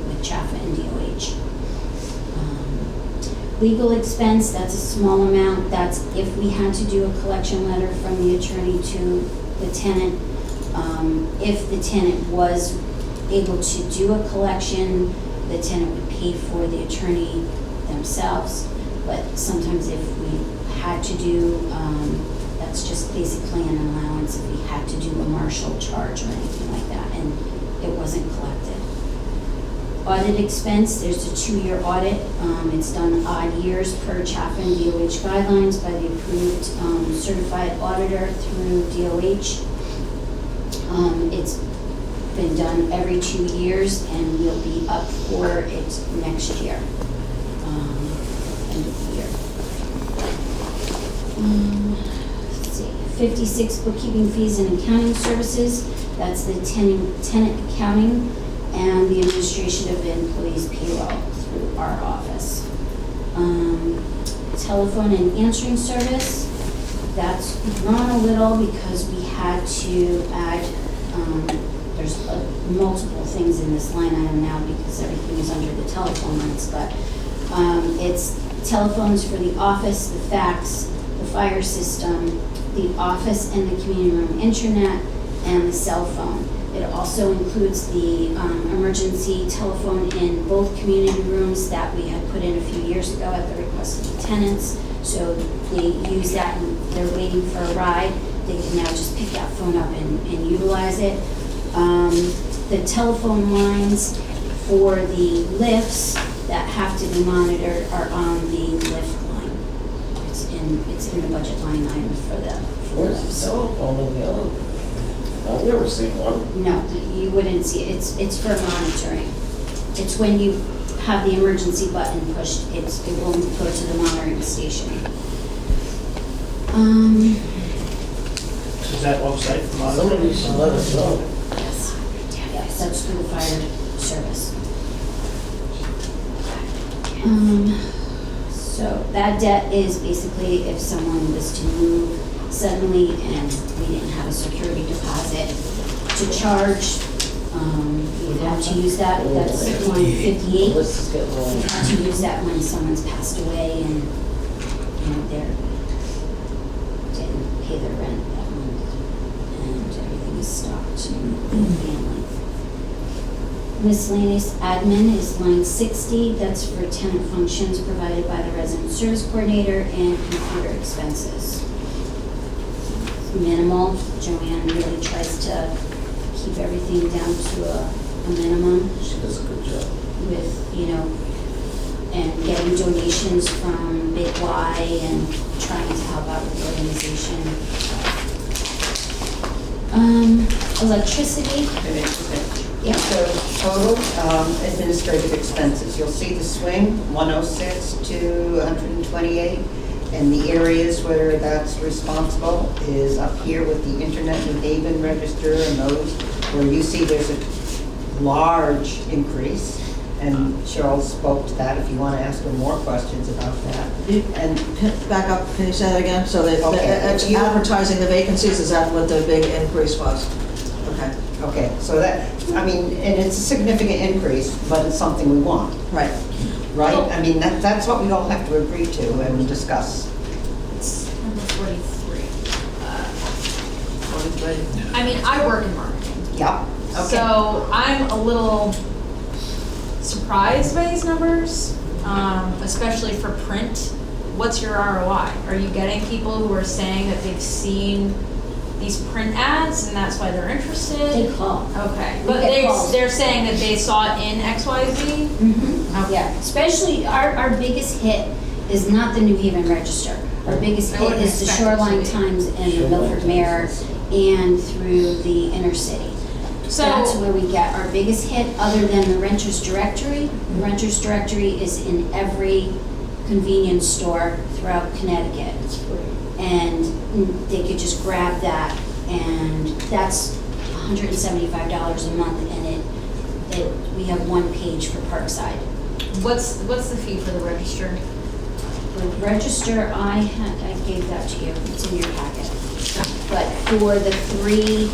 with CHAFA and DOH. Legal expense, that's a small amount. That's if we had to do a collection letter from the attorney to the tenant. If the tenant was able to do a collection, the tenant would pay for the attorney themselves. But sometimes if we had to do, that's just basically an allowance if we had to do a marshal charge or anything like that, and it wasn't collected. Audit expense, there's a 2-year audit. It's done odd years per CHAFA and DOH guidelines by the approved certified auditor through DOH. It's been done every 2 years and will be up for it next year, end of the year. Let's see, 56 bookkeeping fees and accounting services. That's the tenant accounting and the administration of the employees' payroll through our office. Telephone and answering service, that's grown a little because we had to add, there's multiple things in this line item now because everything is under the telephone lines, but it's telephones for the office, the fax, the fire system, the office and the community room internet, and the cell phone. It also includes the emergency telephone in both community rooms that we had put in a few years ago at the request of the tenants. So they use that when they're waiting for a ride. They can now just pick that phone up and utilize it. The telephone lines for the lifts that have to be monitored are on the lift line. It's in the budget line item for the Where's the lifts. telephone in the other? I've never seen one. No, you wouldn't see it. It's for monitoring. It's when you have the emergency button pushed, it will go to the monitoring station. Is that off-site for monitoring? Somebody should let us know. Yes, that's through the fire service. So So that debt is basically if someone was to move suddenly and we didn't have a security deposit to charge, we'd have to use that, that's line 58. We have to use that when someone's passed away and, they didn't pay their rent that month and everything is stopped in the family. Miscellaneous admin is line 60, that's for tenant functions provided by the resident service coordinator and computer expenses. Minimal, Joanne really tries to keep everything down to a minimum. She does a good job. With, and getting donations from Big Y and trying to help out with the organization. Electricity. Yep. So total administrative expenses, you'll see the swing, 106 to 128, and the areas where that's responsible is up here with the Internet New Haven register and those where you see there's a large increase. And Cheryl spoke to that if you want to ask her more questions about that. And back up, can you say that again? So that Okay. it's advertising the vacancies, is that what the big increase was? Okay. Okay, so that, and it's a significant increase, but it's something we want, Right. right? That's what we all have to agree to and discuss. It's number 43. I work in marketing. Yep. Okay. So I'm a little surprised by these numbers, especially for print. What's your ROI? Are you getting people who are saying that they've seen these print ads and that's why they're interested? They call. Okay, We but get calls. they're saying that they saw it in XYZ? Mm-hmm. Yeah, especially our biggest hit is not the New Haven Register. Our biggest I hit wouldn't is the expect it to Shoreline be. Times and the Milford Mirror and through the inner city. So That's where we get our biggest hit, other than the Renters Directory. The Renters Directory is in every convenience store throughout Connecticut. And they could just grab that, and that's $175 a month, and we have one page for Parkside. what's the fee for the register? The Register, I gave that to you, it's in your packet. But for the three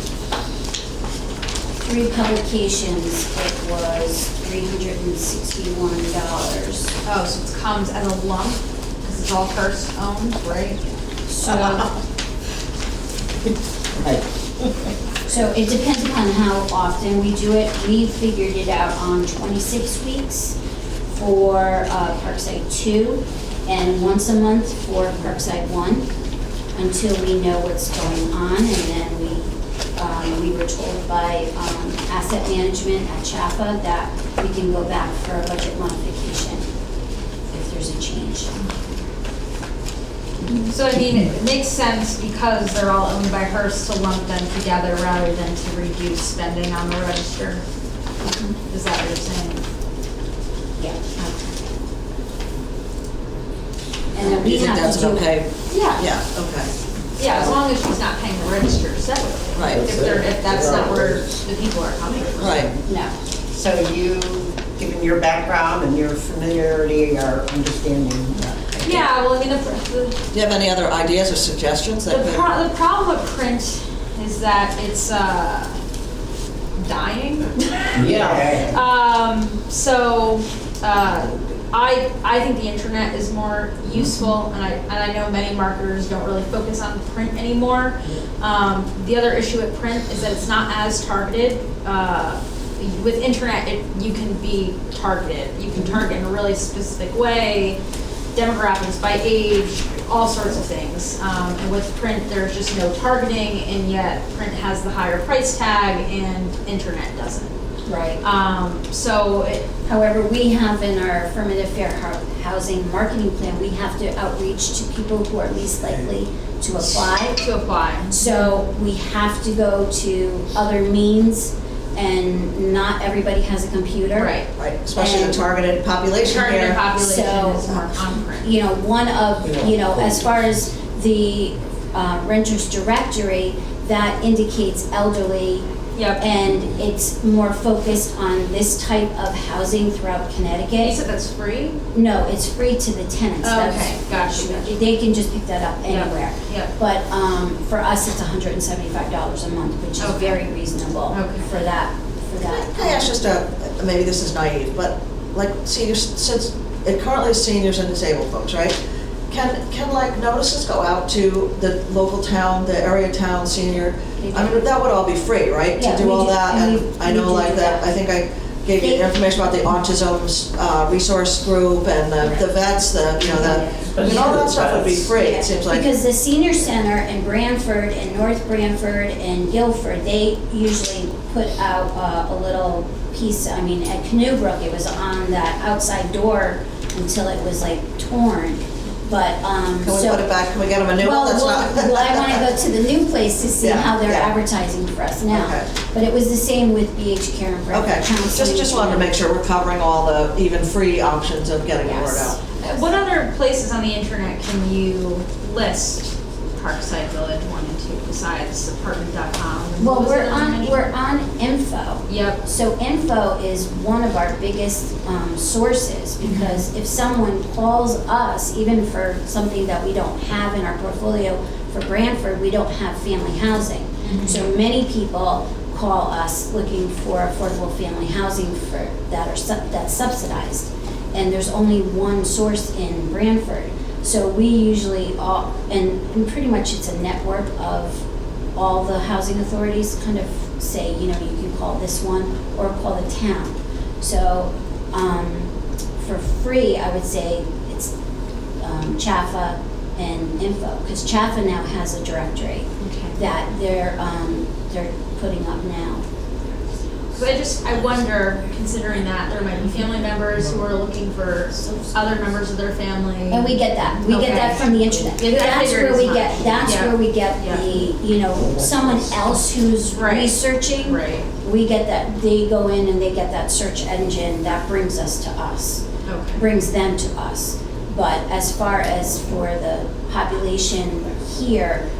publications, it was $361. Oh, so it comes as a lump, because it's all Hearst owned, right? So it depends upon how often we do it. We figured it out on 26 weeks for Parkside 2 and once a month for Parkside 1 until we know what's going on. And then we were told by asset management at Chaffa that we can go back for a budget modification if there's a change. So it makes sense because they're all owned by Hearst to lump them together rather than to reduce spending on the register. Is that what you're saying? Yeah. And then Do we you think have that's to do. okay? Yeah. Yeah, okay. Yeah, as long as she's not paying the register separately. Right. If that's not where the people are coming from. Right. No. So you, given your background and your familiarity, are understanding that. Yeah, well, Do you have any other ideas or suggestions? the problem with print is that it's dying. Yeah. I think the internet is more useful, and I know many marketers don't really focus on print anymore. The other issue with print is that it's not as targeted. With internet, you can be targeted. You can target in a really specific way, demographics by age, all sorts of things. And with print, there's just no targeting, and yet print has the higher price tag, and internet doesn't. Right. However, we have in our affirmative fair housing marketing plan, we have to outreach to people who are least likely to apply. So we have to go to other means, and not everybody has a computer. Right. Right, especially the And- targeted population Targeted here. population So, is more on print. One of, as far as the renters directory, that indicates elderly Yep. And it's more focused on this type of housing throughout You Connecticut. said that's free? No, it's free to the tenants. Okay, gotcha. They can just pick that up Yep, anywhere. yep. But for us, it's $175 a month, which is Okay. very reasonable Okay. for that. Can I ask just maybe this is naive, but like seniors, since it currently is seniors and disabled folks, right? Can like notices go out to the local town, the area town senior? I mean, that would all be free, right? Yeah, To do we all do- that, and and we- I we know do like do that, that. I think I gave you They- information about the autism's resource group and the vets, I mean, all that stuff would be free, it seems like. Because the senior center in Branford and North Branford and Guilford, they usually put out a little piece, I mean, at Canoe Brook, it was on that outside door until it was like torn. But, Can we so. put it back, can we get them a new one? That's not. Well, I want to go to the new place to see Yeah, how they're yeah. advertising for us now. Okay. But it was the same with BH Care and Breakfast Okay, Counseling. just wanted to make sure we're covering all the even free options of getting the word Yes. out. What other places on the internet can you list Parkside Village 1 and 2 besides apartment.com? Well, Was we're there on, any? we're on info. Yep. So info is one of our biggest sources, because if someone calls us, even for something that we don't have in our portfolio, for Branford, we don't have family housing. So many people call us looking for affordable family housing that's subsidized. And there's only one source in Branford. So we usually and pretty much it's a network of all the housing authorities kind of say, you can call this one or call the town. So for free, I would say it's Chaffa and info, because Chaffa now has a directory that they're putting up now. So I wonder, considering that there might be family members who are looking for other members of their family. And we get that. We get that from the internet. Yeah, I That's figured where as we much. get. That's Yeah. where we get Yeah. someone else who's Right. researching. Right. We get that. They go in and they get that search engine that brings us to us. Okay. Brings them to us. But as far as for the population here,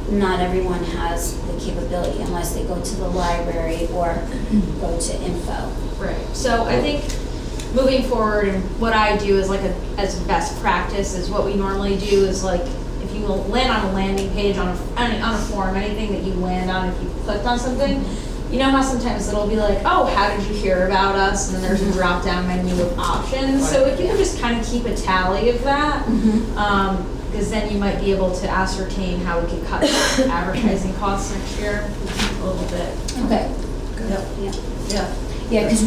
not everyone has the capability unless they go to the library or go to info. Right. So I think moving forward, and what I do is as best practice is what we normally do is if you land on a landing page on a form, anything that you land on, if you clicked on something, you know how sometimes it'll be like, oh, how did you hear about us? And then there's a drop down menu of options. So if you could just kind of keep a tally of that, because then you might be able to ascertain how we can cut advertising costs next year a little bit. Okay. Yep. Yeah. Yeah. Yeah, because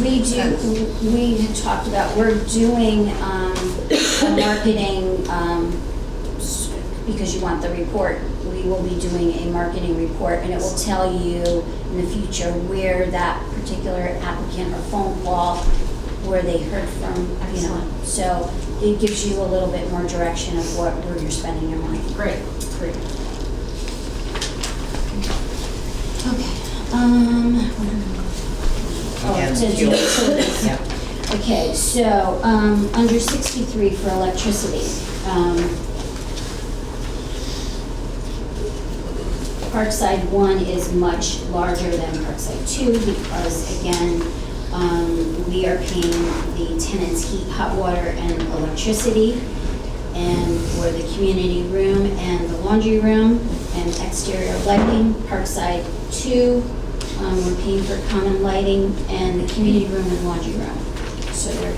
we had talked about, we're doing a marketing, because you want the report, we will be doing a marketing report, and it will tell you in the future where that particular applicant or phone call, where they heard from, Excellent. So it gives you a little bit more direction of where you're spending your money. Great. Okay. To do utilities. Yep. Okay, so, under 63 for electricity, Parkside 1 is much larger than Parkside 2 because, again, we are paying the tenants heat, hot water, and electricity. And for the community room and the laundry room and exterior lighting, Parkside 2, we're paying for common lighting and the community room and laundry room. So there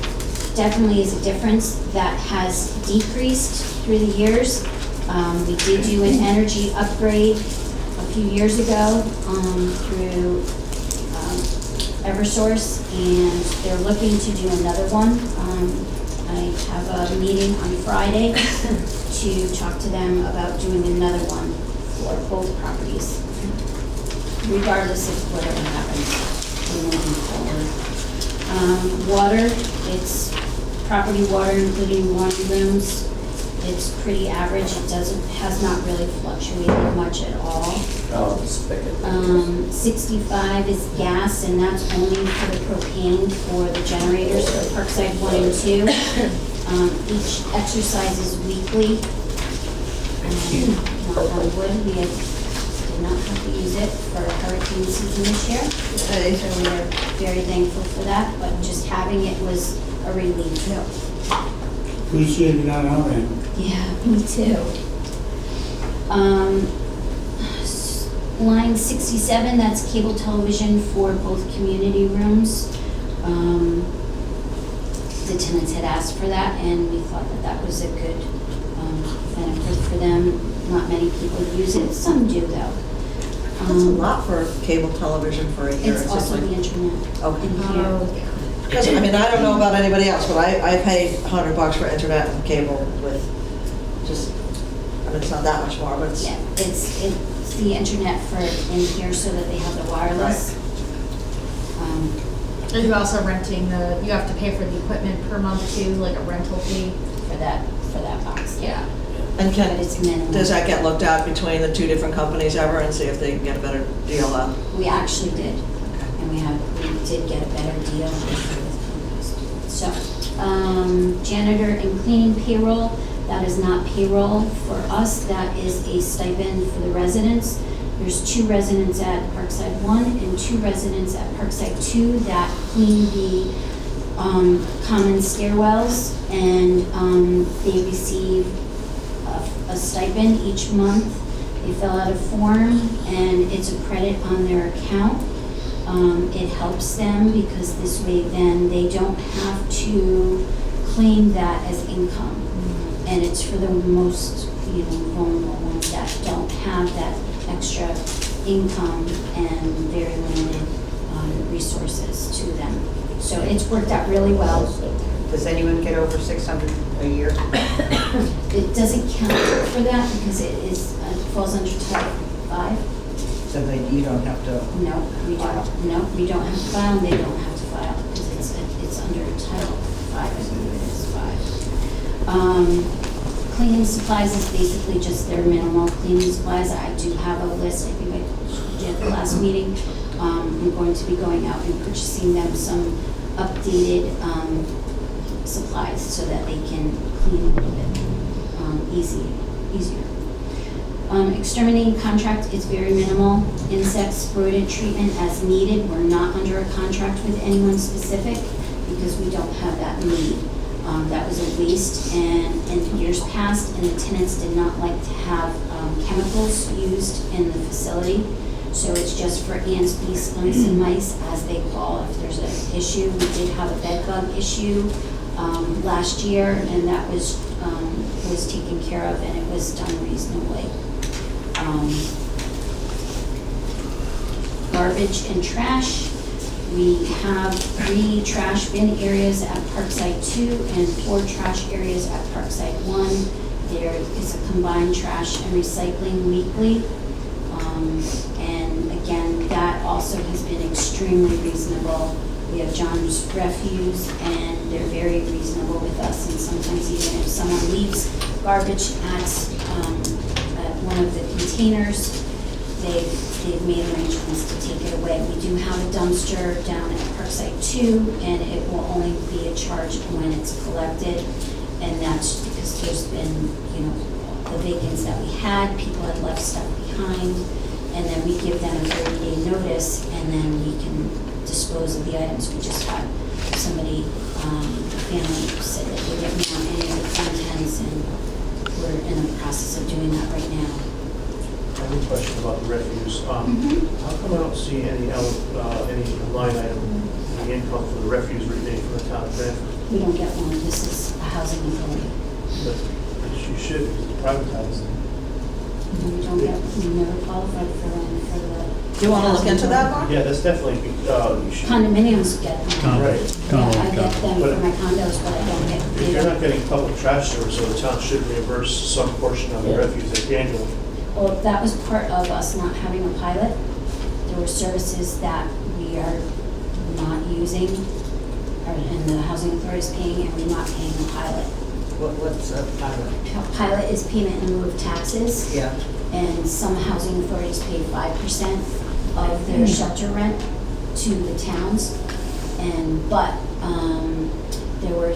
definitely is a difference that has decreased through the years. We did do an energy upgrade a few years ago through Eversource, and they're looking to do another one. I have a meeting on Friday to talk to them about doing another one for both properties, regardless of whatever happens moving forward. Water, it's property water, including laundry rooms. It's pretty average. It has not really fluctuated much at all. 65 is gas, and that's only for the propane for the generators for Parkside 1 and 2. Each exercise is weekly. Knock on wood, we have did not have to use it for hurricane season this year. Hey. So we are very thankful for that, but just having it was a relief. Appreciate it on our end. Yeah, me too. Line 67, that's cable television for both community rooms. The tenants had asked for that, and we thought that that was a good benefit for them. Not many people use it, some do though. That's a lot for cable television for a year. It's also the internet Okay. in here. Because, I mean, I don't know about anybody else, but I pay $100 for internet and cable with just, I mean, it's not that much more, but it's. Yeah, it's the internet for in here so that they have the wireless. Are you also renting you have to pay for the equipment per month too, like a rental fee? For that box. Yeah. And But it's minimal. does that get looked at between the two different companies ever and see if they can get a better deal out? We actually did, and we did get a better deal with So, janitor and cleaning payroll, that is not payroll for us, that is a stipend for the residents. There's 2 residents at Parkside 1 and 2 residents at Parkside 2 that clean the common stairwells, and they receive a stipend each month. They fill out a form, and it's a credit on their account. It helps them because this way then they don't have to claim that as income. And it's for the most, vulnerable ones that don't have that extra income and very limited resources to them. So it's worked out really well. Does anyone get over 600 a year? It doesn't count for that because it falls under Title 5. So that you don't have to. No, we don't. No, we don't have to file, and they don't have to file because it's under Title 5. I believe it is 5. Cleaning supplies is basically just their minimal cleaning supplies. I do have a list. I think I did at the last meeting. I'm going to be going out and purchasing them some updated supplies so that they can clean a little bit easier. Exterminating contract is very minimal. Insects, rodent treatment as needed. We're not under a contract with anyone specific because we don't have that need. That was a waste in years past, and the tenants did not like to have chemicals used in the facility. So it's just for ants, bees, skunks, and mice, as they call. If there's an issue, we did have a bed bug issue last year, and that was taken care of, and it was done reasonably. Garbage and trash. We have 3 trash bin areas at Parkside 2 and 4 trash areas at Parkside 1. There is a combined trash and recycling weekly. And again, that also has been extremely reasonable. We have John's Refuse, and they're very reasonable with us. And sometimes even if someone leaves garbage at one of the containers, they've made arrangements to take it away. We do have a dumpster down at Parkside 2, and it will only be a charge when it's collected. And that's because there's been, the vacants that we had, people had left stuff behind, and then we give them a 30-day notice, and then we can dispose of the items. We just had somebody, a family said that they didn't want any of the contents, and we're in the process of doing that right now. I have a question about the refuse. How come I don't see any line item in the income for the refuse rebate from the town of Branford? We don't get one. This is a housing authority. But you should, because it's privatized. We never qualified for the. Do you want to look into that, Mark? Yeah, that's definitely, you should. Condominiums get them. Right. Yeah, I get them for my condos, but I don't get. If you're not getting public trash service, so the town should reimburse some portion of the refuse annually. Well, that was part of us not having a pilot. There were services that we are not using, and the housing authority is paying, and we're not paying the pilot. What's a pilot? Pilot is payment in lieu of taxes. Yeah. And some housing authorities pay 5% of their shelter rent to the towns. But there were,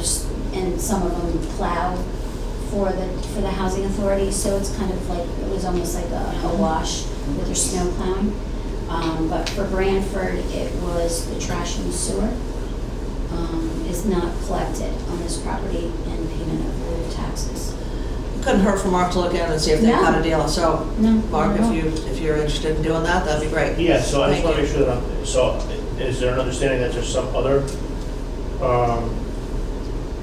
and some of them plow for the housing authority, so it's kind of like, it was almost like a wash with their snow plowing. But for Branford, it was the trash and sewer is not collected on this property and payment of lieu of taxes. Couldn't hurt for Mark to look in and see if they've got a deal. So, No, Mark, no. if you're interested in doing that, that'd be great. Yeah, so I just Thank want to you. make sure that so is there an understanding that there's some other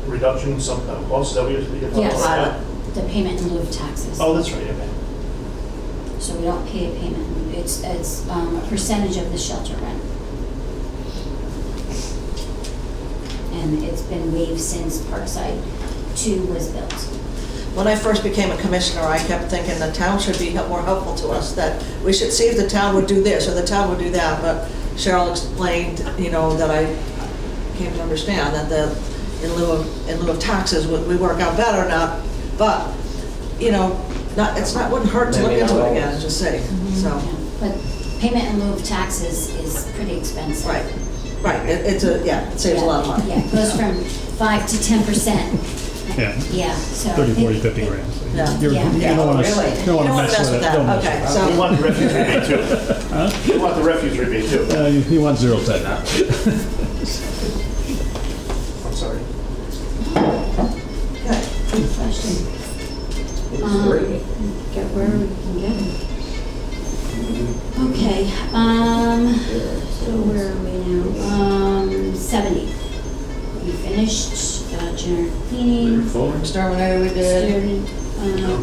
reduction, some costs that we have to be talking Yes, about? the payment in lieu of taxes. Oh, that's right, okay. So we don't pay a payment, it's a percentage of the shelter rent. And it's been waived since Parkside 2 was built. When I first became a commissioner, I kept thinking the town should be more helpful to us, that we should see if the town would do this or the town would do that. But Cheryl explained, that I came to understand that in lieu of taxes, we work out better now. But, wouldn't hurt to look into it again and just see, so. Yeah. But payment in lieu of taxes is pretty expensive. Right, it saves a lot of money. Yeah, it goes from 5 to 10%. Yeah. Yeah, so. 30, 40, 50 grand. Yeah. You don't want to mess with it. Don't mess Okay, with so. We want the refuse rebate too. We want the refuse rebate too. it. He wants 0 10 now. I'm sorry. Okay. Good question. Get where we can get it. Okay, so where are we now? 70. We finished, general cleaning, Exterminator we did.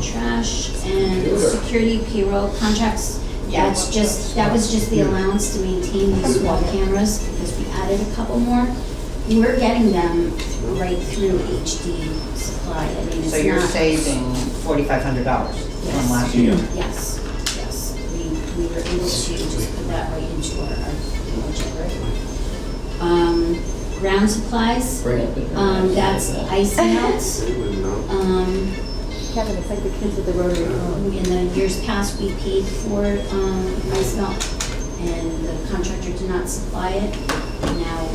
trash, and security payroll contracts. That was just the allowance to maintain these wall cameras, because we added a couple more. We're getting them right through HD supply. I mean, it's So you're not- saving $4,500 from last year? Yes. We were able to just put that right into our budget, right? Ground supplies, that's ice melt. Kevin, it's like the kids with the rotary phone. In the years past, we paid for ice melt, and the contractor did not supply it. Now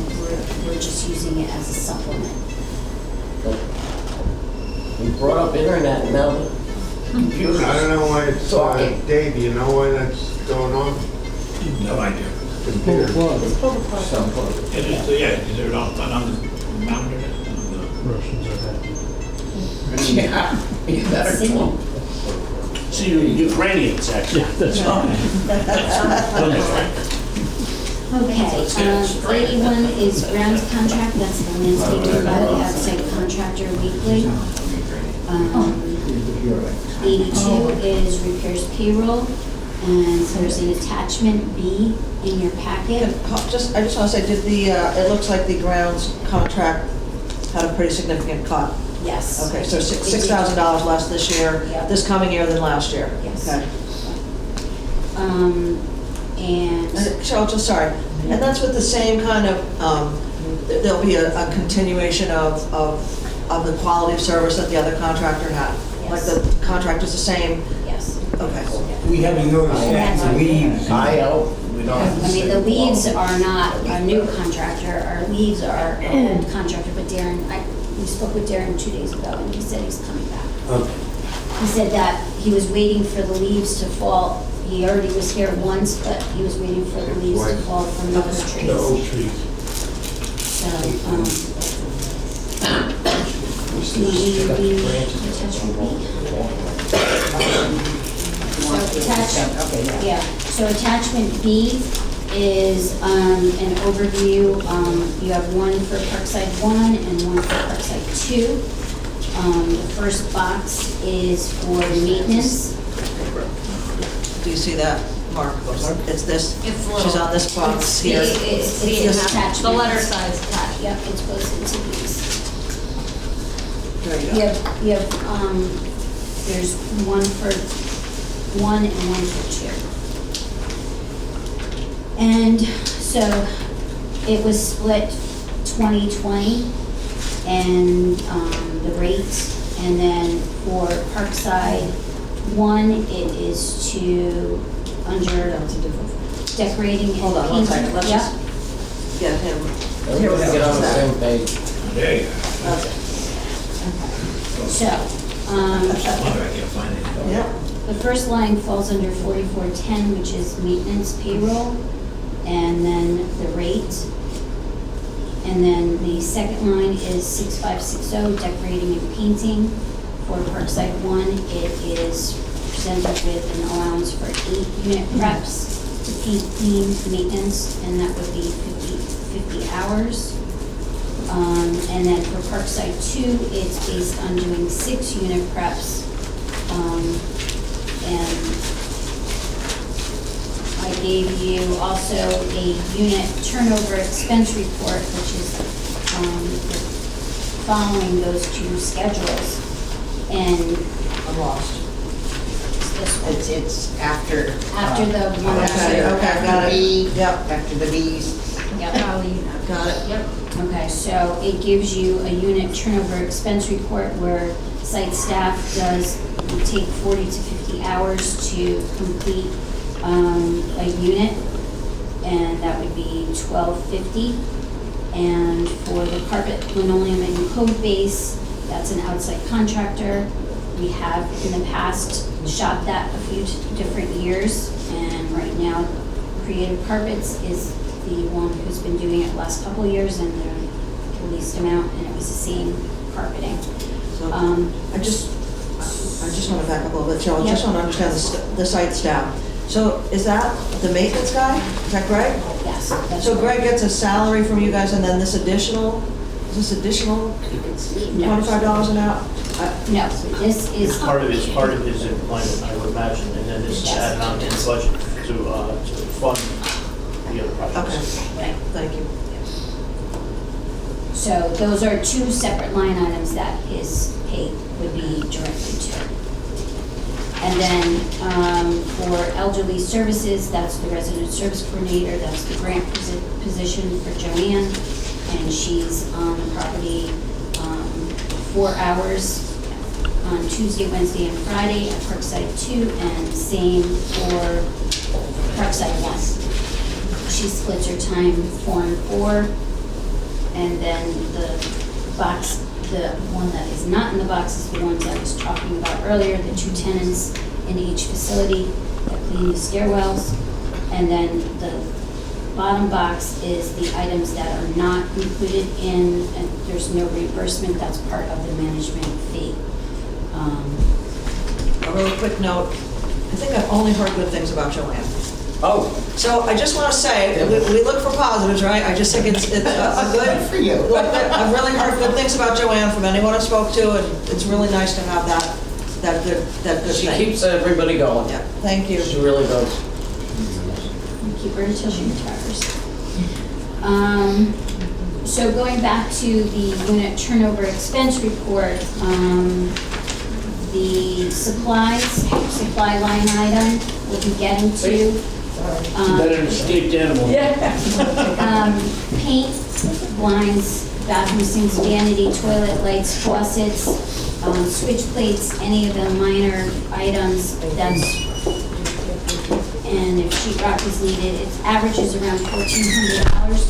we're just using it as a supplement. You brought up internet and now the computers. I don't know why it's, Talking. Dave, you know why that's going on? No idea. Computer. It is, yeah, they're not on the mountain. Russians are happy. Yeah, you better Sydney. talk. So you're Ukrainians, actually. That's Okay, 81 is grounds contract, that's the landscaping by the outside contractor weekly. 82 is repairs payroll, and so there's an attachment B in your packet. I just want to say, it looks like the grounds contract had a pretty significant cut. Yes. Okay, so $6,000 less this year, Yep. this coming year than last year. Yes. Okay. And Cheryl, just sorry, and that's with the same kind of, there'll be a continuation of the quality of service that the other contractor had? Like Yes. the contract is the same? yes. Okay. We haven't noticed that in the leaves. We don't have to I mean, say the the leaves law. are not a new contractor, our leaves are an old contractor, but we spoke with Darren 2 days ago, and he said he's coming back. Okay. He said that he was waiting for the leves to fall. He already was here once, but he was waiting for the leaves to fall from those trees. The oak trees. So, so attachment B is an overview. You have one for Parkside 1 and one for Parkside 2. The first box is for maintenance. Do you see that, Mark? It's this, It's little. she's on this box here. It's The this attachment, the letter attachment. size attached. Yep, it goes into these. There you go. You have, there's one for 1 and one for 2. And so it was split 20/20 and the rate. And then for Parkside 1, it is to, under decorating and Hold on one second, let's painting. just get him. Here we Everybody go. get on the same page. There you go. Okay. So, Yeah. The first line falls under 4410, which is maintenance payroll, and then the rate. And then the second line is 6560, decorating and painting. For Parkside 1, it is presented with an allowance for 8 unit preps to paint, clean, maintenance, and that would be 50 hours. And then for Parkside 2, it's based on doing 6 unit preps. And I gave you also a unit turnover expense report, which is following those two schedules. And I'm lost. this one. It's after. After the one. Okay, got it. Yep. After the Bs. Yep. Got it. Yep. Okay, so it gives you a unit turnover expense report where site staff would take 40 to 50 hours to complete a unit, and that would be $12.50. And for the carpet, linoleum, and code base, that's an outside contractor. We have in the past shopped that a few different years, and right now Creative Carpets is the one who's been doing it the last couple of years, and they're the least amount, and it was the same carpeting. So, I just want to back up a little bit, Joe. I just want to understand the site staff. So is that the maintenance guy? Is that Greg? Yes. that's So right. Greg gets a salary from you guys, and then this additional $25 an hour? No, this is. It's part of his employment, I would imagine, and then this is added on to the budget to fund the other projects. Okay, Right. thank you. So those are two separate line items that his pay would be directed to. And then for elderly services, that's the resident service coordinator, that's the grant position for Joanne, and she's on the property 4 hours on Tuesday, Wednesday, and Friday at Parkside 2, and same for Parkside 1. She splits her time 4 and 4, and then the box, the one that is not in the box is the ones I was talking about earlier, the 2 tenants in each facility that clean the stairwells. And then the bottom box is the items that are not included in, and there's no reimbursement, that's part of the management fee. A really quick note, I think I've only heard good things about Joanne. Oh, So I just want to say, we look for positives, right? I just think it's a good. for you. I've really heard good things about Joanne from anyone I spoke to, and it's really nice to have that good She thing. keeps everybody going. Yeah, thank you. She really does. Keep her until she retires. So going back to the unit turnover expense report, the supply line item we'll be getting to. Better than escaped animal. Paint, blinds, bathroom sinks, vanity, toilet lights, faucets, switch plates, any of the minor items, and if sheet rock is needed, its average is around $1,400.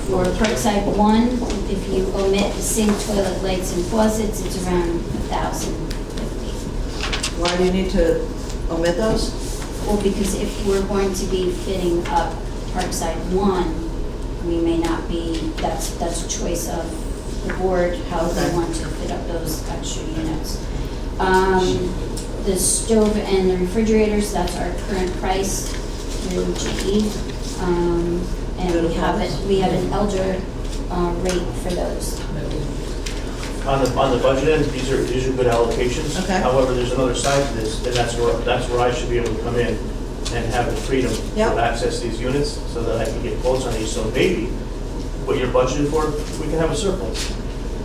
For Parkside 1, if you omit the sink, toilet lights, and faucets, it's around $1,050. Why do you need to omit those? Well, because if we're going to be fitting up Parkside 1, we may not be, that's a choice of the board, how they want to fit up those extra units. The stove and the refrigerators, that's our current price through GE. And we have an elder rate for those. On the budget end, these are good allocations. Okay. However, there's another side to this, and that's where I should be able to come in and have the freedom Yep. to access these units so that I can get quotes on these. So maybe what you're budgeted for, we can have a surplus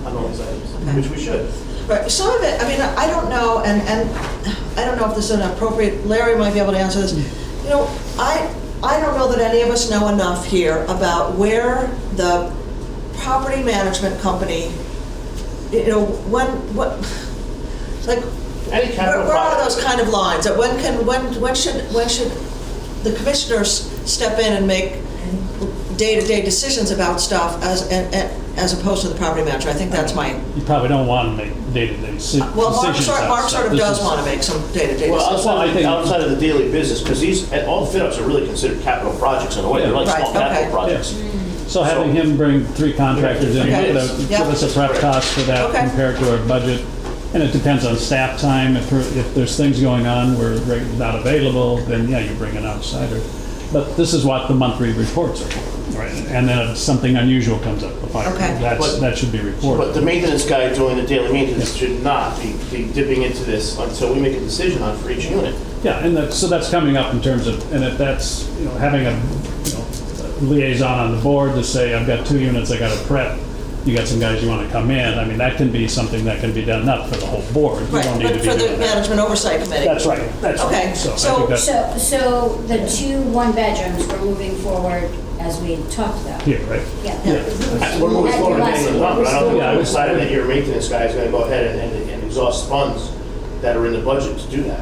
on all these items, Okay. which we should. Right, some of it, I mean, I don't know, and I don't know if this is inappropriate, Larry might be able to answer this. You know, I don't know that any of us know enough here about where the property management company, you know, like, Any capital where are project. those kind of lines? When should the commissioners step in and make day-to-day decisions about stuff as opposed to the property manager. I think that's my, You probably don't want to make day-to-day decisions. well, Mark on sort stuff. of This does is- want to make some day-to-day Well, decisions. outside of the daily business, because these, and all fit-ups are really considered capital projects in a way, they're like Right, small capital okay. projects. So having him bring 3 contractors in, Okay. give us a prep cost for that Okay. compared to our budget. And it depends on staff time. If there's things going on where Greg's not available, then yeah, you bring an outsider. But this is what the monthly reports are for, right? And then if something unusual comes up, the fire, Okay. that should be reported. But the maintenance guy doing the daily maintenance should not be dipping into this until we make a decision on for each unit. Yeah, and so that's coming up in terms of, and if that's, having a, liaison on the board to say, I've got 2 units, I got to prep, you got some guys you want to come in, I mean, that can be something that can be done, not for the whole board. You Right, don't need to but be for the doing that. management oversight committee. That's right, that's Okay, right. So I so- think that's So the 2 one-bedrooms we're moving forward as we talked about. here, right? Yeah. We're moving At forward the and last getting it done, but I don't think Yeah, I we would- decided that your maintenance guy is gonna go ahead and exhaust funds that are in the budget to do that.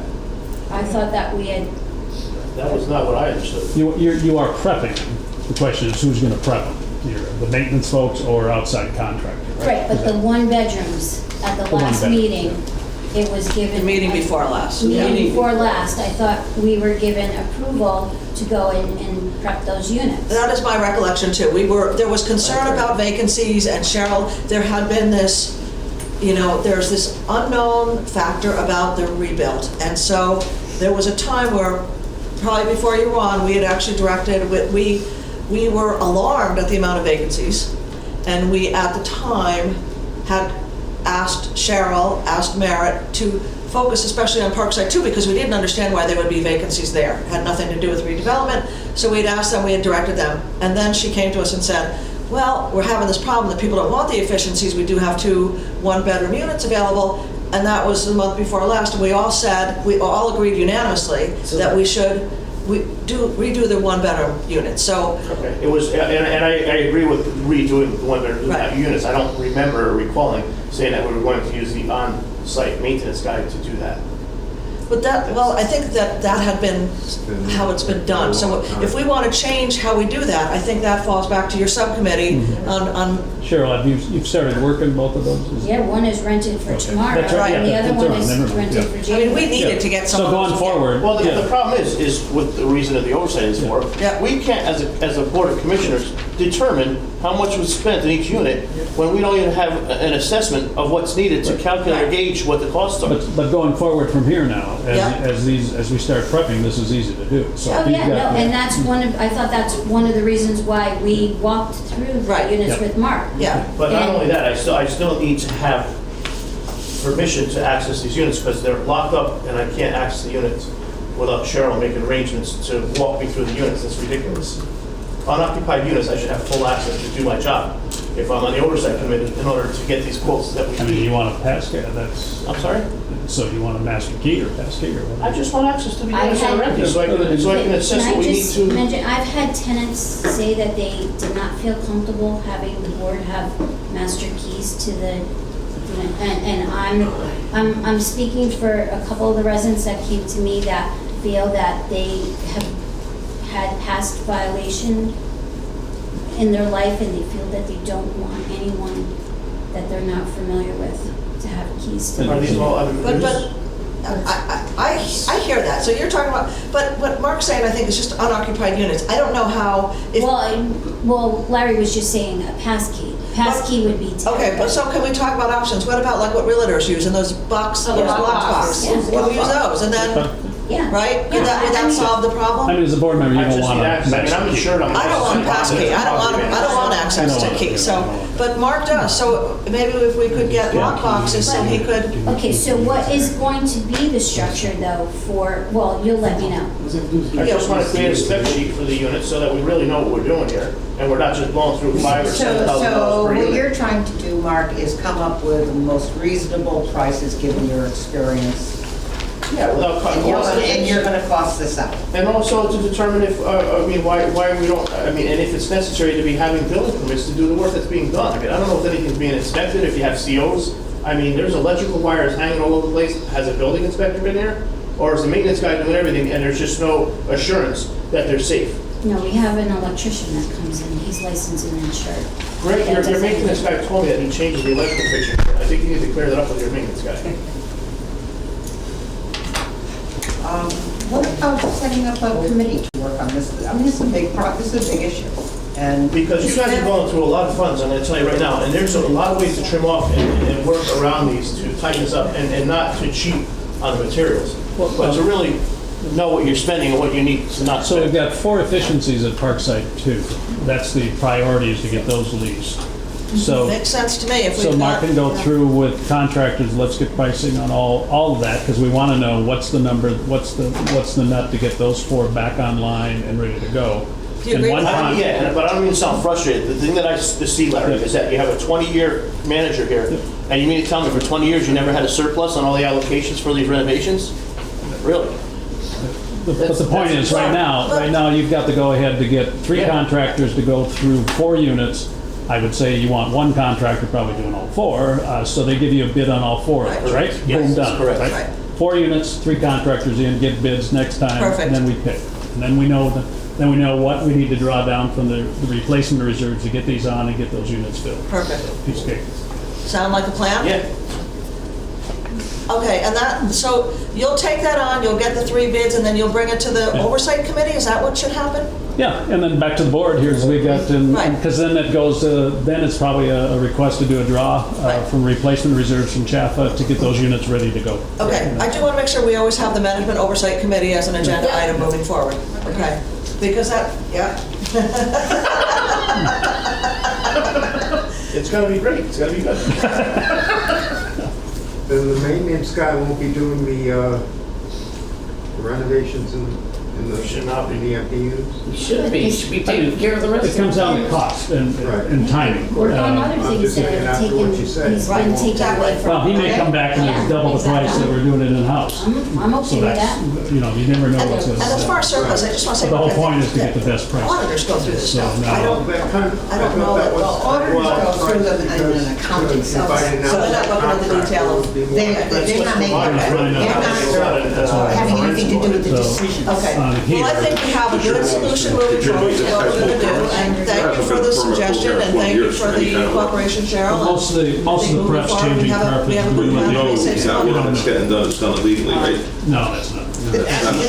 I thought that we had, That was not what I understood. You are prepping. The question is who's going to prep them? The maintenance folks or outside contractor, right? right, but the one-bedrooms at the one last bedroom, meeting, it was given. The meeting before last. Meeting before last, I thought we were given approval to go and prep those units. That is my recollection too. There was concern about vacancies, and Cheryl, there had been this, there's this unknown factor about the rebuild. And so there was a time where, probably before you were on, we had actually directed, we were alarmed at the amount of vacancies. And we, at the time, had asked Cheryl, asked Merritt to focus especially on Parkside too, because we didn't understand why there would be vacancies there. It had nothing to do with redevelopment. So we had asked them, we had directed them. And then she came to us and said, well, we're having this problem that people don't want the efficiencies. We do have 2 one-bedroom units available. And that was the month before last. And we all agreed unanimously that we should redo the one-bedroom units. So, Okay, it was, and I agree with redoing the one-bedroom Right. units. I don't remember recalling saying that we were going to use the on-site maintenance guy to do that. but I think that had been how it's been done. So if we want to change how we do that, I think that falls back to your subcommittee on, Cheryl, have you've started working both of those? Yeah, one is rented for tomorrow, That's right, and the yeah, other that's one right, is never mind, rented yeah. for I January. mean, we needed to get some So of going those. forward. Well, yeah. the problem is with the reason that the oversight is for, Yeah. we can't, as a board of commissioners, determine how much was spent in each unit when we don't even have an assessment of what's needed to calculate or gauge what the costs are. But going forward from here now, Yeah. as we start prepping, this is easy to do. So Oh, if you've yeah, no, got- and that's I thought that's one of the reasons why we walked through Right. the units Yeah. with Mark. Yeah. But not And- only that, I still need to have permission to access these units because they're locked up and I can't access the units without Cheryl making arrangements to walk me through the units. That's ridiculous. Unoccupied units, I should have full access to do my job if I'm on the oversight committee in order to get these quotes that we I mean, you need. want a pass key, that's, I'm sorry? so you want a master key or pass key or I whatever? just want access to the I units that had- are empty so I can assess Can what I we need just to. mention, I've had tenants say that they did not feel comfortable having the board have master keys to the unit. And I'm speaking for a couple of the residents that came to me that feel that they have had past violation in their life and they feel that they don't want anyone that they're not familiar with to have keys to. Are these all other But reviews? I hear that. So you're talking about, but what Mark's saying, I think, is just unoccupied units. I don't know how, if, Well, Larry was just saying a pass key. Pass key would be terrible. okay, but so can we talk about options? What about like what realtors use in those those lockbox? Yeah. Can we use those? And then, Yeah. right? Would Yeah, that I mean- solve the I problem? mean, as a board member, you I don't just want need a access. I mean, master I'm key. insured. I don't want a pass key. I don't want access to keys. So, but Mark does. So maybe if we could get lock boxes so he could. Okay, so what is going to be the structure though well, you'll let me know. I just want to create a spec sheet for the unit so that we really know what we're doing here, and we're not just blowing through $5,000 or $7,000 So per what unit. you're trying to do, Mark, is come up with the most reasonable prices given your experience. Yeah, without cutting costs. And you're gonna cost this out. And also to determine if, why we don't, and if it's necessary to be having building permits to do the work that's being done. I mean, I don't know if anything's being inspected, if you have COs. I mean, there's electrical wires hanging all over the place. Has a building inspector been there? Or is the maintenance guy doing everything and there's just no assurance that they're safe? No, we have an electrician that comes in, he's licensed and insured. Greg, That your doesn't- maintenance guy told me that he changes the electrical fixture. I think you need to clear that up with your maintenance guy. What about setting up a committee to work on this? I mean, this is a big this is a big issue. And Because you guys are going through a lot of funds, I'm gonna tell you right now, and there's a lot of ways to trim off and work around these to tighten this up and not to cheat on the materials, but to really know what you're spending and what you need to not So we've spend. got 4 efficiencies at Parkside too. That's the priority, is to get those leased. So, Makes sense to me if so we've Mark got. can go through with contractors, let's get pricing on all of that, because we want to know what's the number, what's the nut to get those 4 back online and ready to go. Do you And agree one with that? con- Yeah, but I don't mean to sound frustrated. The thing that I see, Larry, is that you have a 20-year manager here, and you mean to tell me for 20 years you never had a surplus on all the allocations for these renovations? Really? But the point is, right now, you've got to go ahead to get 3 contractors to go through 4 units. I would say you want 1 contractor probably doing all 4, so they give you a bid on all 4 of those, right? Yes, Boom, that's done, correct. right? Right. 4 units, 3 contractors in, get bids next time. Perfect. And then we pick. And then we know what we need to draw down from the replacement reserves to get these on and get those units filled. Perfect. Piece of cake. Sound like a plan? Yeah. Okay, and that, so you'll take that on, you'll get the 3 bids, and then you'll bring it to the Yeah. oversight committee? Is that what should happen? Yeah, and then back to the board, here's, we got, Right. because then it goes, then it's probably a request to do a draw Right. from replacement reserves from Chaffa to get those units ready to go. Okay, I do want to make sure we always have the management oversight committee as an agenda item moving forward. Okay, because that, yeah. It's gonna be great. It's gonna be good. Then the maintenance guy won't be doing the renovations in the Should not be. in the empty units? Should be taking care of the rest It of comes down to cost and timing. Work on other I'm things just that thinking have after taken, what he's you said. been Right, taken exactly. away from. Well, he may come back and Yeah, it's double the price exactly. that we're doing it in-house. I'm So okay with that's, that. you know, you never know And what's going to as far as surplus, I just want to say. But the whole point is to get the best price. Auditors go through this So, stuff. no. I don't know that, well, auditors go through them in an accounting sense. so they're not looking at the detail of. They're not making, they're not having anything to do with the decisions. Okay, here. well, I think we have a good solution moving forward to what we're gonna do, and thank you for the suggestion, and thank you for the cooperation, Cheryl. Most of the I think moving prep's forward, changing we have a good carpets. plan. No, Save is some that money. what it's getting done, it's done illegally, right? No, that's not. The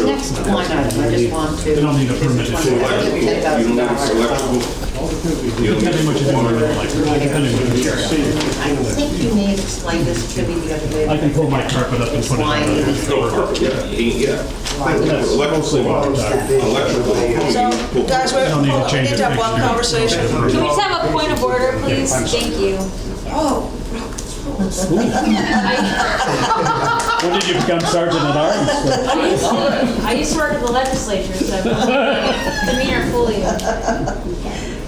next line item, I just want to. They don't need a permit. Just So want to- electrical, you don't need electrical, you don't Depending what need you do, water. depending what you do. I think you may have explained this to me the other day. I can pull my carpet up and put it Why on. it is No carpet, yeah, yeah. Electrical, So, guys, we don't need to change need to have it. one conversation. Can we just have a point of order, please? I'm sorry. Thank you. When did you become sergeant at arms? I used to work at the legislature, so demeanor fully.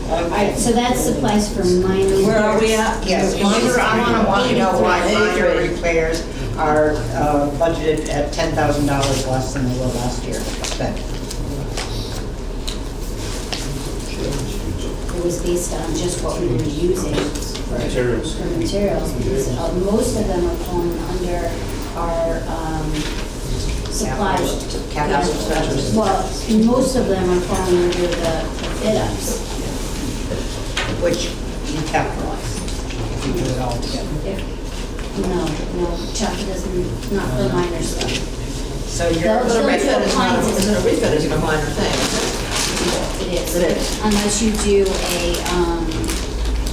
Alright, so that supplies for minor. Where are we at? Yes, minor, I want to know why minor repairs are budgeted at $10,000 less than they were last year. Spent. It was based on just what we were using for Materials. for materials, because most of them are falling under our supplies. Capital expenditures. Well, most of them are falling under the bid ups. Which you capitalize, if you do it all together. No, Chuck doesn't, not for minor stuff. So you're, Those are appliances. Isn't a refit isn't a minor thing? It is. It is. Unless you do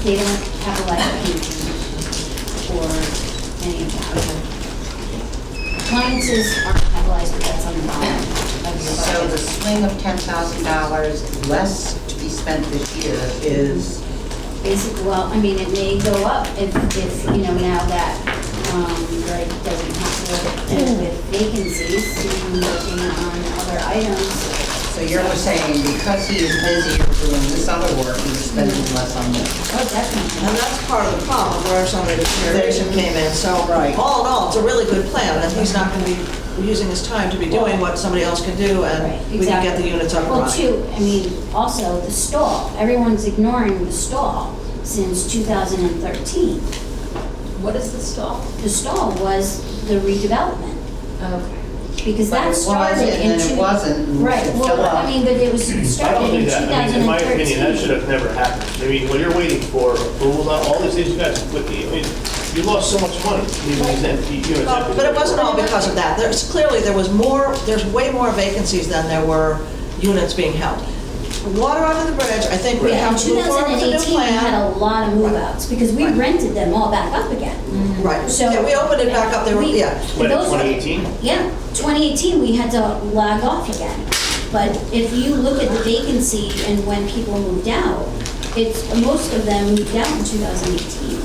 they don't capitalize painting or any of that. Appliances aren't capitalized, but that's on the bottom of your so the budget. swing of $10,000 less to be spent this year is, Basic, well, I mean, it may go up if, you know, now that, Greg doesn't have to work with vacancies, and working on other items. so you're saying because he is busier doing this other work, he's spending less on this. Oh, definitely. And that's part of the problem, where some of the deterioration came in. So, Right. all in all, it's a really good plan, and he's not going to be using his time to be doing what somebody else can do, Right, and we can get the exactly. units up and Well, running. too, I mean, also the stall, everyone's ignoring the stall since 2013. What is the stall? The stall was the redevelopment. Okay. Because But that it was, started and in then it wasn't, and we Right, should well, fill up. I mean, but it was I started don't in think that, I mean, in my opinion, that 2013. should have never happened. I mean, when you're waiting for approvals on all these things, you guys, I mean, you lost so much money. leaving these empty units Well, empty. but it wasn't all because of that. There's there's way more vacancies than there were units being held. Water under the bridge, I think we In have to move forward with a new 2018, we had plan. a lot of move-outs, because we Right. rented them all back up again. Right, So- yeah, we opened it back up, they were, We- yeah. When, those were- 2018? Yeah, 2018, we had to lag off again. But if you look at the vacancy and when people moved out, most of them moved out in 2018.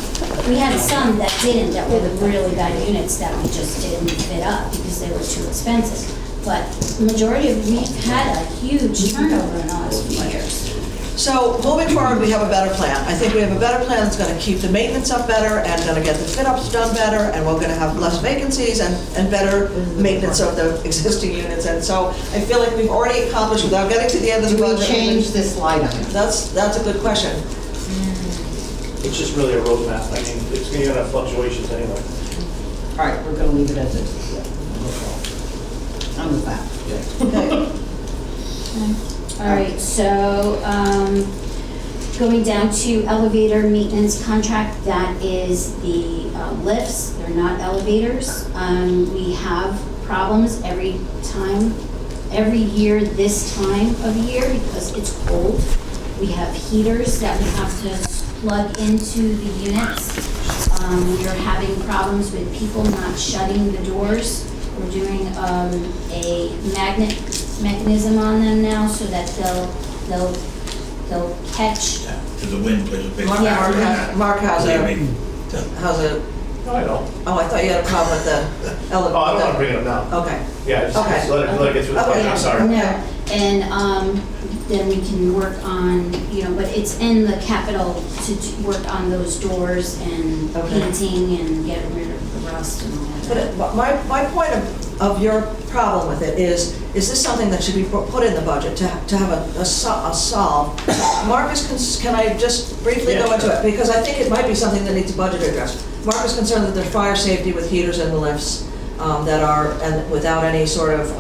We had some that didn't, that were the really bad units that we just didn't fit up because they were too expensive. But the majority of, we've had a huge turnover in the last few years. So moving forward, we have a better plan. I think we have a better plan that's gonna keep the maintenance up better and gonna get the fit-ups done better, and we're gonna have less vacancies and better maintenance of the existing units. And so I feel like we've already accomplished, without getting to the end of the Do we budget. change this line item? That's a good question. It's just really a roadmap. I mean, it's going to have fluctuations anyway. All right, we're gonna leave it as is. I'm with that. Okay. All right, so, going down to elevator maintenance contract, that is the lifts, they're not elevators. We have problems every year this time of year because it's cold. We have heaters that we have to plug into the units. We are having problems with people not shutting the doors. We're doing a magnet mechanism on them now so that they'll catch. Because the wind plays a big Mark factor in has- that. Mark has a- Believe me. How's it? No, I don't. Oh, I thought you had a problem with the elevator. Oh, I don't want to bring it up now. Okay. Yeah, just Okay. let it get through the Okay. budget, I'm sorry. No, and then we can work on, but it's in the capital to work on those doors and Okay. painting and getting rid of the rust and all But that. my point of your problem with it is this something that should be put in the budget to have a solve? Marcus, can I just briefly go Yeah, into sure. it? Because I think it might be something that needs a budget address. Mark is concerned that there's fire safety with heaters in the lifts that are, and without any sort of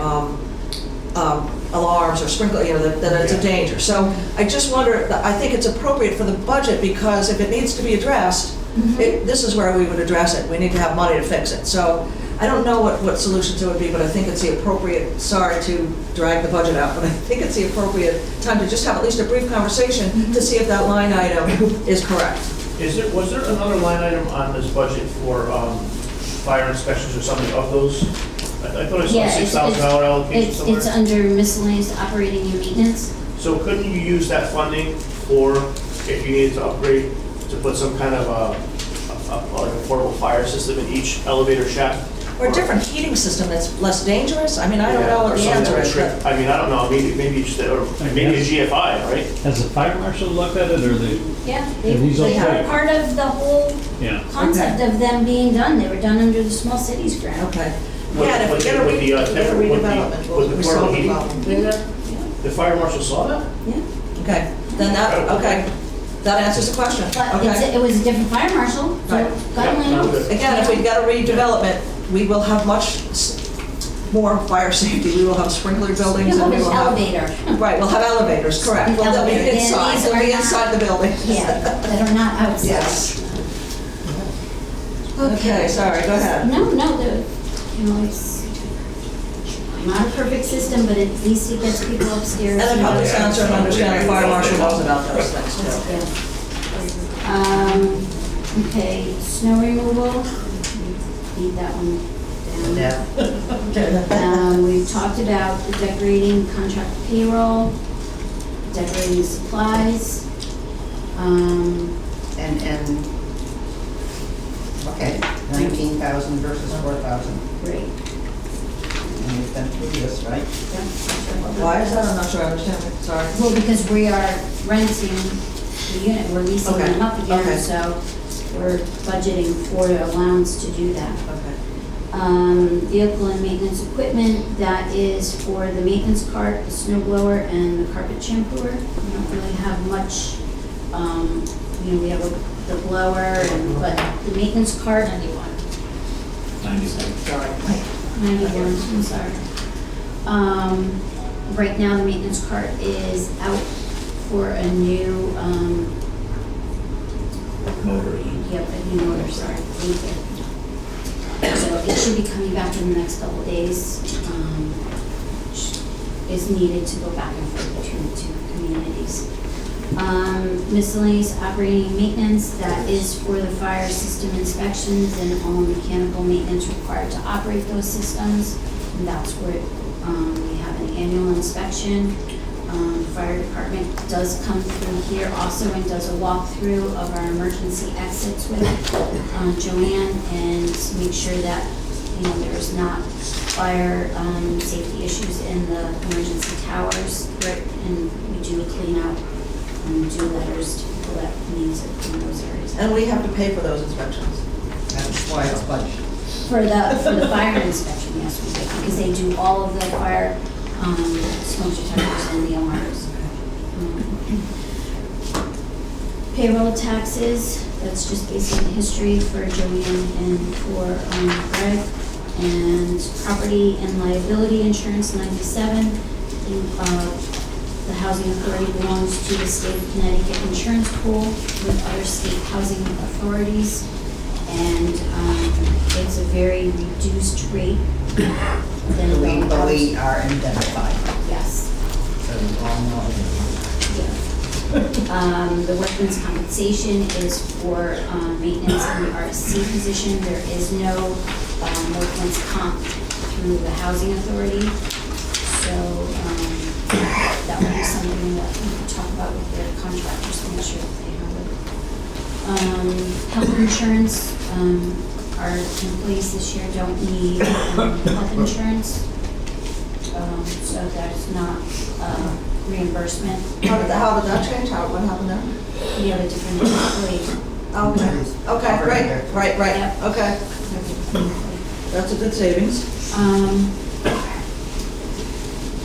alarms or sprinkler, that it's a danger. So I just wonder, I think it's appropriate for the budget, because if it needs to be addressed, this is where we would address it. We need to have money to fix it. So I don't know what solutions it would be, but I think it's the appropriate, sorry to drag the budget out, but I think it's the appropriate time to just have at least a brief conversation to see if that line item is correct. Was there another line item on this budget for fire inspections or something of those? I thought I saw a Yeah, $6,000 allocation It's somewhere. under miscellaneous operating and maintenance. So couldn't you use that funding for, if you needed to upgrade, to put some kind of like a portable fire system in each elevator shaft? Or a different heating system that's less dangerous? I mean, I don't Yeah, know what or the something answer that is. would trip- I mean, I don't know, maybe just, or maybe a GFI, right? Has the fire marshal looked at it, or the, Yeah, And he's they okay. were part of the whole yeah? concept of them being done. They were done under the small cities grant. Okay. With- Yeah, and if we with get the- a with the, we get a with the- redevelopment, with the we portable solve the heating problem. thing there? The fire marshal saw that? Okay, then that answers the question. But Okay. it was a different fire marshal, so Right. God Yeah, only sounds knows. good. Again, if we've got a redevelopment, we will have much more fire safety. We will have sprinkler buildings You'll and have we an will have. elevator. Right, we'll have elevators, correct. An Well, they'll be elevator. inside, These they'll are be not- inside the building. Yeah, that are not outside. Yes. Okay, sorry, go ahead. No, it's not a perfect system, but at least it gets people upstairs. And the public sounds to understand the fire marshal knows about those things too. Yeah. Okay, snow removal, leave that one down. We've talked about the decorating contract payroll, decorating supplies. Okay, 19,000 versus 4,000. Great. And we've been through this, right? Why is that? I'm not sure I understand. Sorry. Well, because we are renting the unit, we're leasing Okay, them up okay. again, so we're budgeting for the allowance to do that. Okay. Vehicle and maintenance equipment, that is for the maintenance cart, the snow blower, and the carpet shampooer. We don't really have much, we have the blower, but the maintenance cart. 96. Sorry. 91, I'm sorry. Right now, the maintenance cart is out for a new, Motors. yep, a new motor, sorry. Thank you. So it should be coming back in the next couple of days. Is needed to go back and forth between the two communities. Miscellaneous operating and maintenance, that is for the fire system inspections and all mechanical maintenance required to operate those systems. And that's where we have an annual inspection. Fire department does come through here also and does a walkthrough of our emergency exits with Joanne and make sure that, you know, there's not fire safety issues in the emergency towers. And we do a clean out and do letters to people that needs it in those areas. And we have to pay for those inspections. That's why it's budget. For the fire inspection, yes, we do, because they do all of the fire smoke detectors and the alarms. Payroll taxes, that's just basically the history for Joanne and for Greg. And property and liability insurance, 97. The housing authority belongs to the state of Connecticut insurance pool with other state housing authorities. And it's a very reduced rate. Than We are indemnified. Yes. So we all know. Yeah. The workman's compensation is for maintenance in the RSC position. There is no workman's comp through the housing authority. So that would be something that we could talk about with their contractors to make sure that they have it. Health insurance, our employees this year don't need health insurance. So there's not reimbursement. How did that change? What happened there? We have a different employee. Okay, right, Yep. okay. That's a good savings.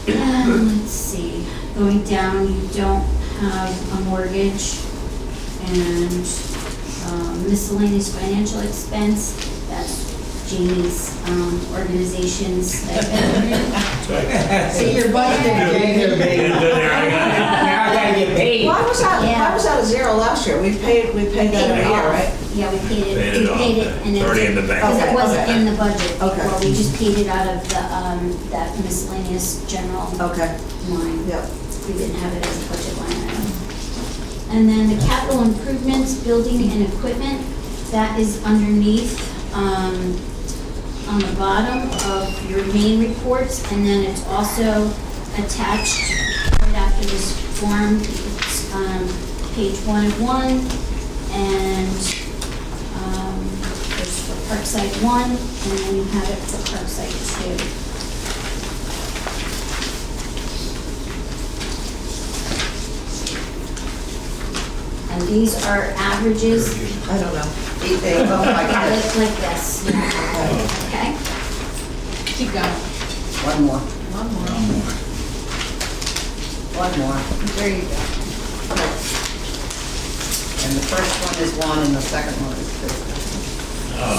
And let's see, going down, you don't have a mortgage and miscellaneous financial expense, that's Jamie's organization's stipend. See your budget, Jay. Now I gotta get paid. Why was that a zero last year? We paid that every year, right? Yeah, we paid it, Paid it off. and It's already in the bank. because it wasn't Okay. in the budget. Okay. Well, we just paid it out of the, that miscellaneous general Okay, line. yep. We didn't have it as a budget line item. And then the capital improvements, building and equipment, that is underneath, on the bottom of your main reports, and then it's also attached right after this form. It's page 1 of 1, and it's for Parkside 1, and then you have it for Parkside 2. And these are averages. I don't know. They look like I this. look like this. Okay? Keep going. One more. One more. One more. There you go. And the first one is 1 and the second one is 2.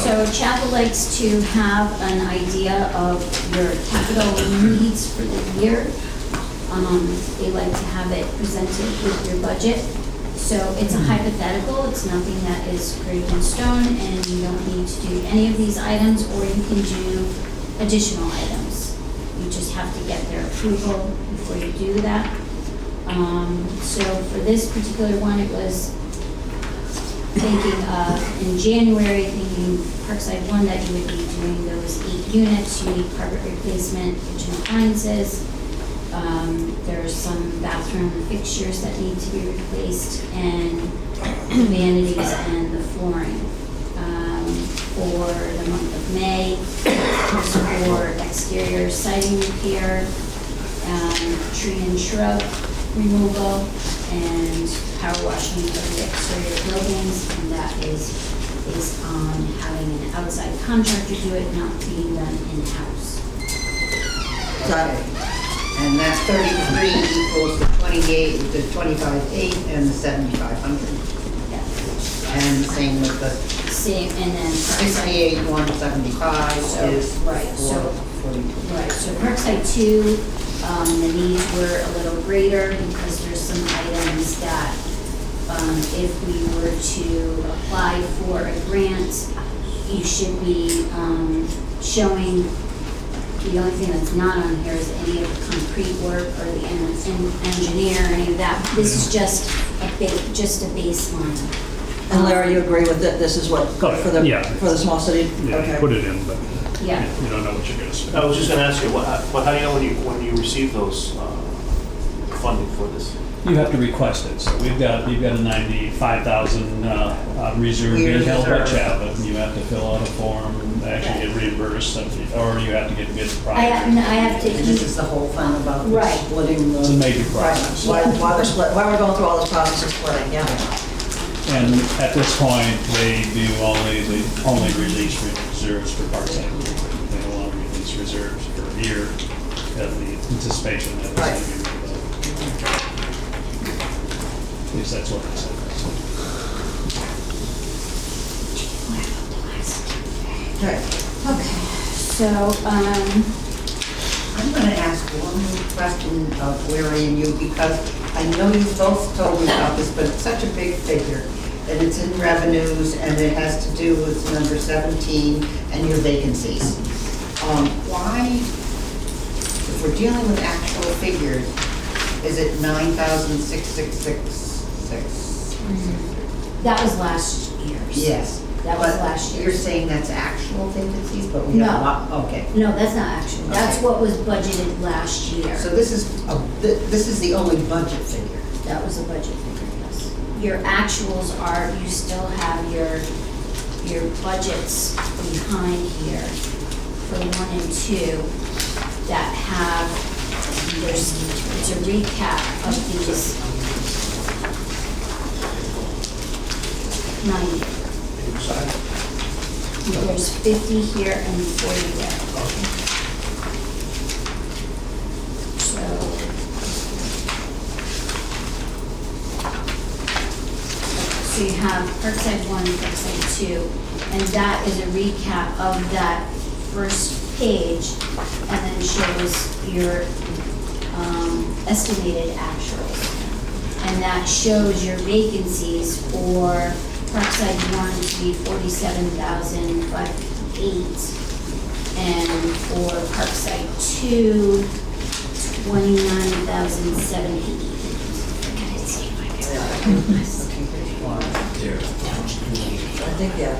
So Chapel likes to have an idea of your capital needs for the year. They like to have it presented with your budget. So it's a hypothetical, it's nothing that is carved in stone, and you don't need to do any of these items, or you can do additional items. You just have to get their approval before you do that. So for this particular one, it was thinking in January, thinking Parkside 1 that you would be doing those 8 units. You need carpet replacement, kitchen appliances. There's some bathroom fixtures that need to be replaced, and the vanities and the flooring. For the month of May, for exterior siding repair, tree and shrub removal, and power washing of the exterior buildings, and that is based on having an outside contractor do it, not being done in-house. Okay. And that 33 equals the 28, the 25,800 and the 7,500. Yeah. And same with the Same, and then Parkside, 68,175 is right, so, 42. right, so Parkside 2, the needs were a little greater because there's some items that, if we were to apply for a grant, you should be, showing, the only thing that's not on here is any of the concrete work or the engineer, any of that. This is just just a baseline. And Larry, you agree with it? This is what, Oh, for the, yeah. for the small city? Yeah, you Okay. put it in, but Yeah. you don't know what you're gonna spend. I was just gonna ask you, how do you know when you receive those funding for this? You have to request it, so you've got a 95,000 reserve being held by Chabot, and you have to fill out a form, and actually get reimbursed, or you have to get bids I have to, And this is the whole thing about Right. splitting the. It's a major process. Why we're split, why we're going through all this process of splitting, yeah. And at this point, they only release reserves for part-time. They don't want to release reserves for a year in the anticipation that it's going to be rebuilt. At least that's what it says. Okay. okay, so, I'm gonna ask one question of Larry and you, because I know you both told me about this, but it's such a big figure. And it's in revenues, and it has to do with number 17 and your vacancies. Why, if we're dealing with actual figures, is it 9,666? that was last year's. Yes. That was But last year's. You're saying that's actual vacancies, but we have a lot, okay. No, that's not actual. That's Okay. what was budgeted last year. So this is the only budget figure. That was a budget figure, yes. Your actuals are, you still have your budgets behind here for 1 and 2 that have, it's a recap of these 90. There's 50 here and 40 there. So you have Parkside 1 and Parkside 2, and that is a recap of that first page, and then shows your estimated actuals. And that shows your vacancies for Parkside 1 to be 47,508, and for Parkside 2, 29,078. I think, yeah.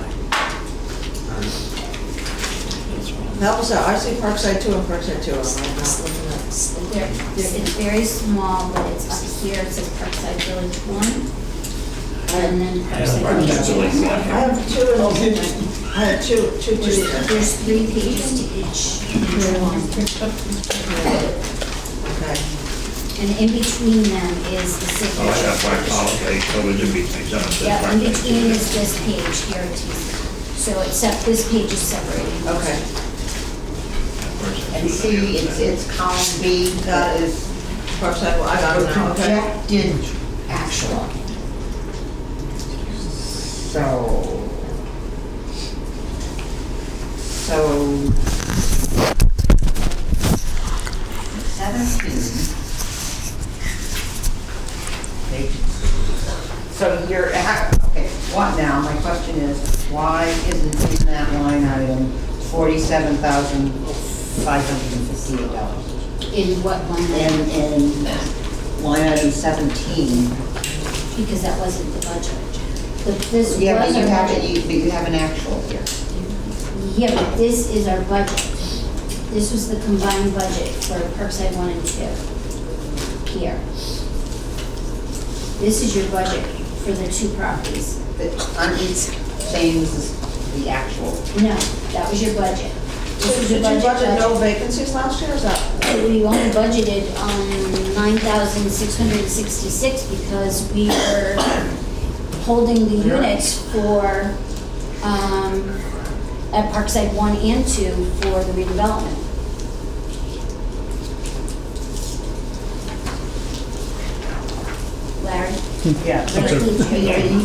Help us out. I see Parkside 2 and Parkside 2. I'm not looking at. It's very small, but it's up here, it says Parkside Village 1, and then Parkside Village 2. I have two, I have two. There's 3 pages to each one. Okay. And in between them is the Oh, I got signature. okay, so there's in between, some of this. Yeah, in between is this page here, so except this page is separated. Okay. And see, it's column B, that is Parkside, well, I got it now, okay. projected actual. So 17. So you're, okay, what now, my question is, why isn't in that line item $47,558? In what one then? In line item 17. Because that wasn't the budget. But this was Yeah, but our you have, budget. but you have an actual here. Yeah, but this is our budget. This was the combined budget for Parkside 1 and 2. Here. This is your budget for the 2 properties. But on each saying this is the actual. No, that was your budget. This was your Did you budget no budget. vacancies last year, is that? We only budgeted 9,666 because we were holding the units for, at Parkside 1 and 2 for the redevelopment. Larry? Yeah. What page are you on?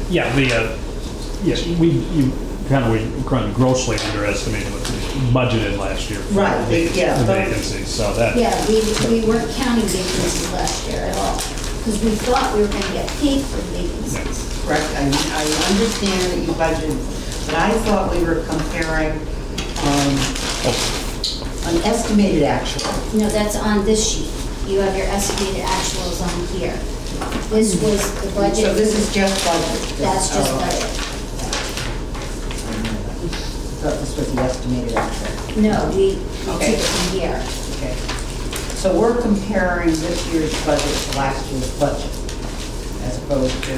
Yeah, you kind of grossly underestimated what we budgeted last year. For Right, yeah, the but- vacancies, so that. Yeah, we weren't counting vacancies last year at all, because we thought we were gonna get paid for vacancies. Correct, I understand that you budgeted, but I thought we were comparing an estimated actual. No, that's on this sheet. You have your estimated actuals on here. This was the budget. So this is just budget? That's just Oh, budget. I thought this was the estimated actual. No, we took Okay. it from here. Okay. So we're comparing this year's budget to last year's budget, as opposed to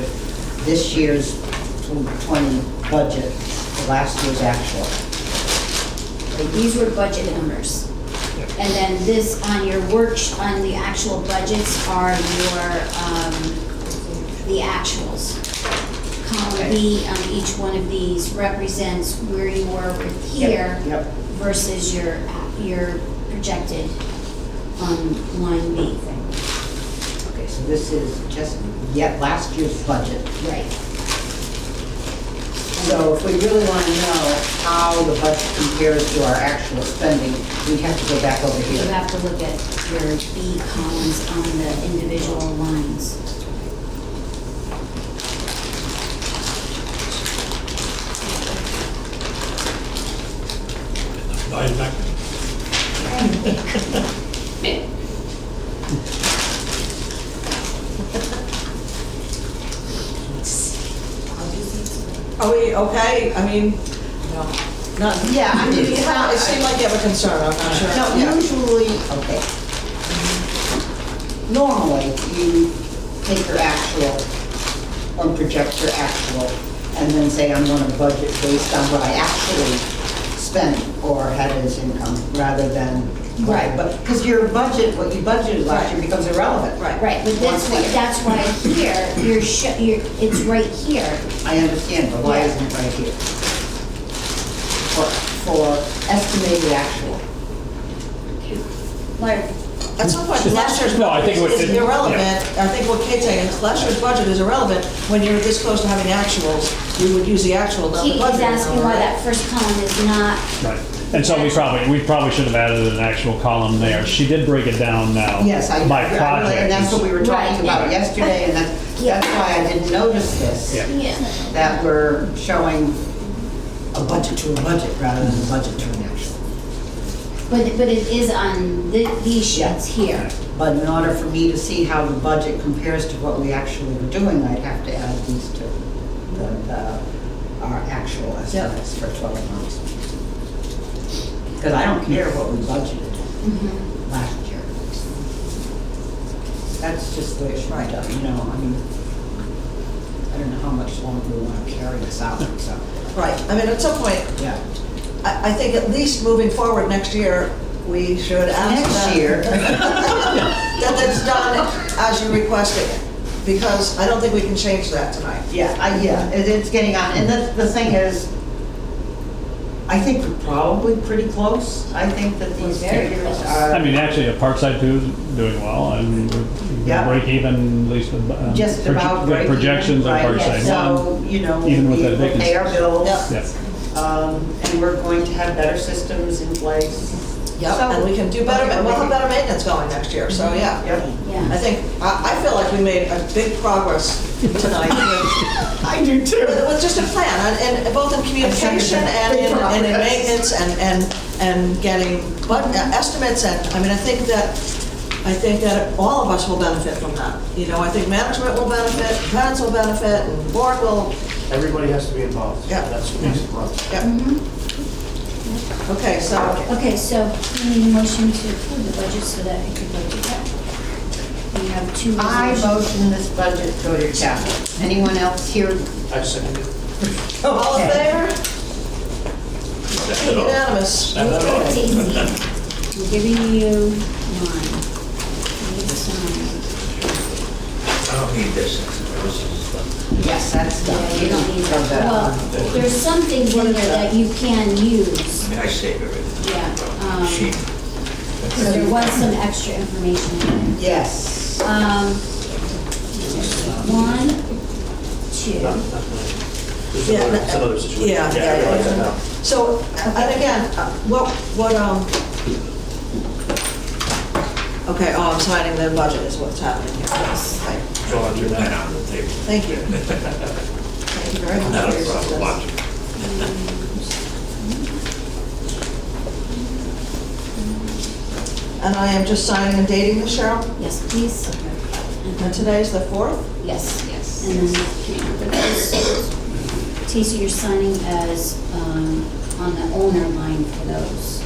this year's 2020 budget to last year's actual. These were budget numbers. And then this, on your on the actual budgets are your, the actuals. Column B on each one of these represents where you were with here Yep. versus your projected on line B. Okay, so this is just yet last year's budget. Right. So if we really want to know how the budget compares to our actual spending, we have to go back over You here. have to look at your B columns on the individual lines. Are we okay? I mean, no. Not, Yeah, I mean, it seemed like you have a concern, I'm not sure. No, Yeah. usually, okay. Normally, you take your actual or project your actual and then say, I'm going to budget based on what I actually spent or had as income, rather than. Right. But, because your budget, what you budgeted last year becomes irrelevant. Right. Right, but that's why here, it's right here. I understand, but why Yeah. isn't it right here? For estimated actual. Like, At some point, last year's No, I think budget is what- irrelevant. I think what Kate's saying is last year's budget is irrelevant. When you're this close to having actuals, we would use the actual, not the Kate budget. is asking why that first column is not, Right, and so we probably should have added an actual column there. She did break it down now. Yes, I By really, project. and that's what we were talking Right. about yesterday, and that's why I didn't notice this. Yeah. yeah. That we're showing a budget to a budget rather than a budget to an actual. But it is on these sheets here. But in order for me to see how the budget compares to what we actually were doing, I'd have to add these two, our actual estimates for 12 months. Because I don't care what we budgeted last year. That's just the way it should be done, you know, I mean, I don't know how much longer we want to carry this out, so, Right, I mean, at some point, yeah. I think at least moving forward next year, we should ask Next that. year. That it's done as you requested, because I don't think we can change that tonight. Yeah, it's getting on, and the thing is, I think we're probably pretty close. I think that these Very figures close. are. I mean, actually, Parkside 2 is doing well, and we're Yeah. break even, at least with Just about the break even, projections on right, Parkside 1. so, you know, even with we that will pay our vacancy. bills, Yeah. Yeah. and we're going to have better systems in place. Yep, So- and we can do better, we'll have better maintenance going next year, so yeah. Yep. I Yeah. think, I feel like we made a big progress tonight with, I do too. with just a plan, and both in communication and in maintenance and getting estimates, and, I mean, I think that all of us will benefit from that. You know, I think management will benefit, parents will benefit, and board will, Everybody has to be involved. Yeah. That's what makes it run. yeah. Okay, so, Okay, so we need a motion to approve the budget so that it can go to capital. We have two I resolutions. motion this budget go to capital. Anyone else here? I second it. all in Okay. favor? Unanimous. Daisy, I'm giving you mine. Need to sign. I don't need this. This is, Yes, that's done. Yeah, you don't need that. that. Well, there's some things in there that you can use. I mean, I save everything. Yeah, Sheet. so there was some extra information in there. Yes. One, two. Not tonight. There's Yeah, another- it's another situation. Yeah, I yeah, realize that yeah. now. So, and again, okay, oh, I'm signing the budget is what's happening here. Okay. So I'll do Pen that. on the table. Thank you. Thank you very much Not for a your problem, watch assistance. it. And I am just signing and dating this, Cheryl? Yes, please. And today's the 4th? Yes. Yes. And then, Tisa, you're signing as, on the owner line for those.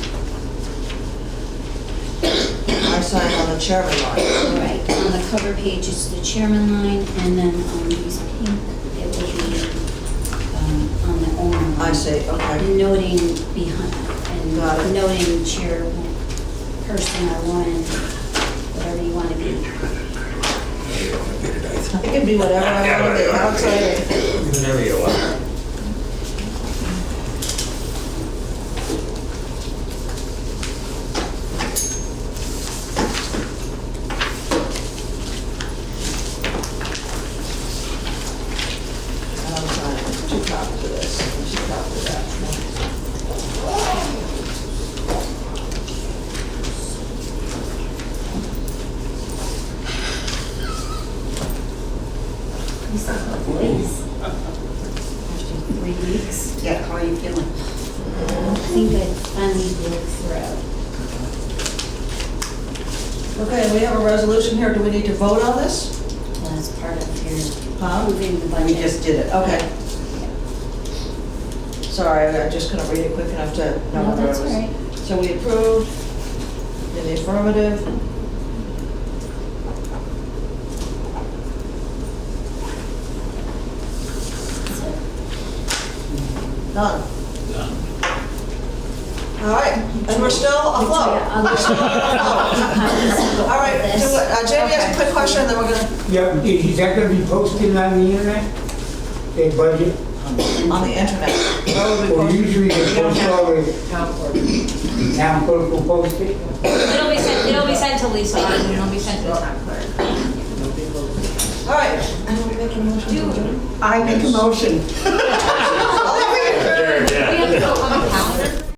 I sign on the chairman line. Right, on the cover page, it's the chairman line, and then on these pink, it will be, on the owner line. I see, okay. Noting behind, Got it. and noting chairperson or woman, whatever you want to be. It can be whatever I want to be, outside. Whatever you want. And I'm signing 2 copies of this, and 2 copies of that. Lisa, please. After 3 weeks, Yeah, how are you feeling? I think I finally broke through. Okay, we have a resolution here, do we need to vote on this? Well, that's part of your Huh? approving the budget. We just did it. Okay. Sorry, I just couldn't read it quick enough to know No, whether it that's was. all right. So we approved, in the affirmative. That's it. Done. All right, and we're still afloat. Victoria, I'll let you- All right, Jamie has a quick question, then we're gonna, Yeah, is that gonna be posted on the internet? The budget? on the internet. Where would we Or post it? usually they post all the town clerk will post it? It'll be sent to Lisa, and it'll be sent to the town clerk. All right. And we make a motion to adjourn? I make a motion. We have to vote on the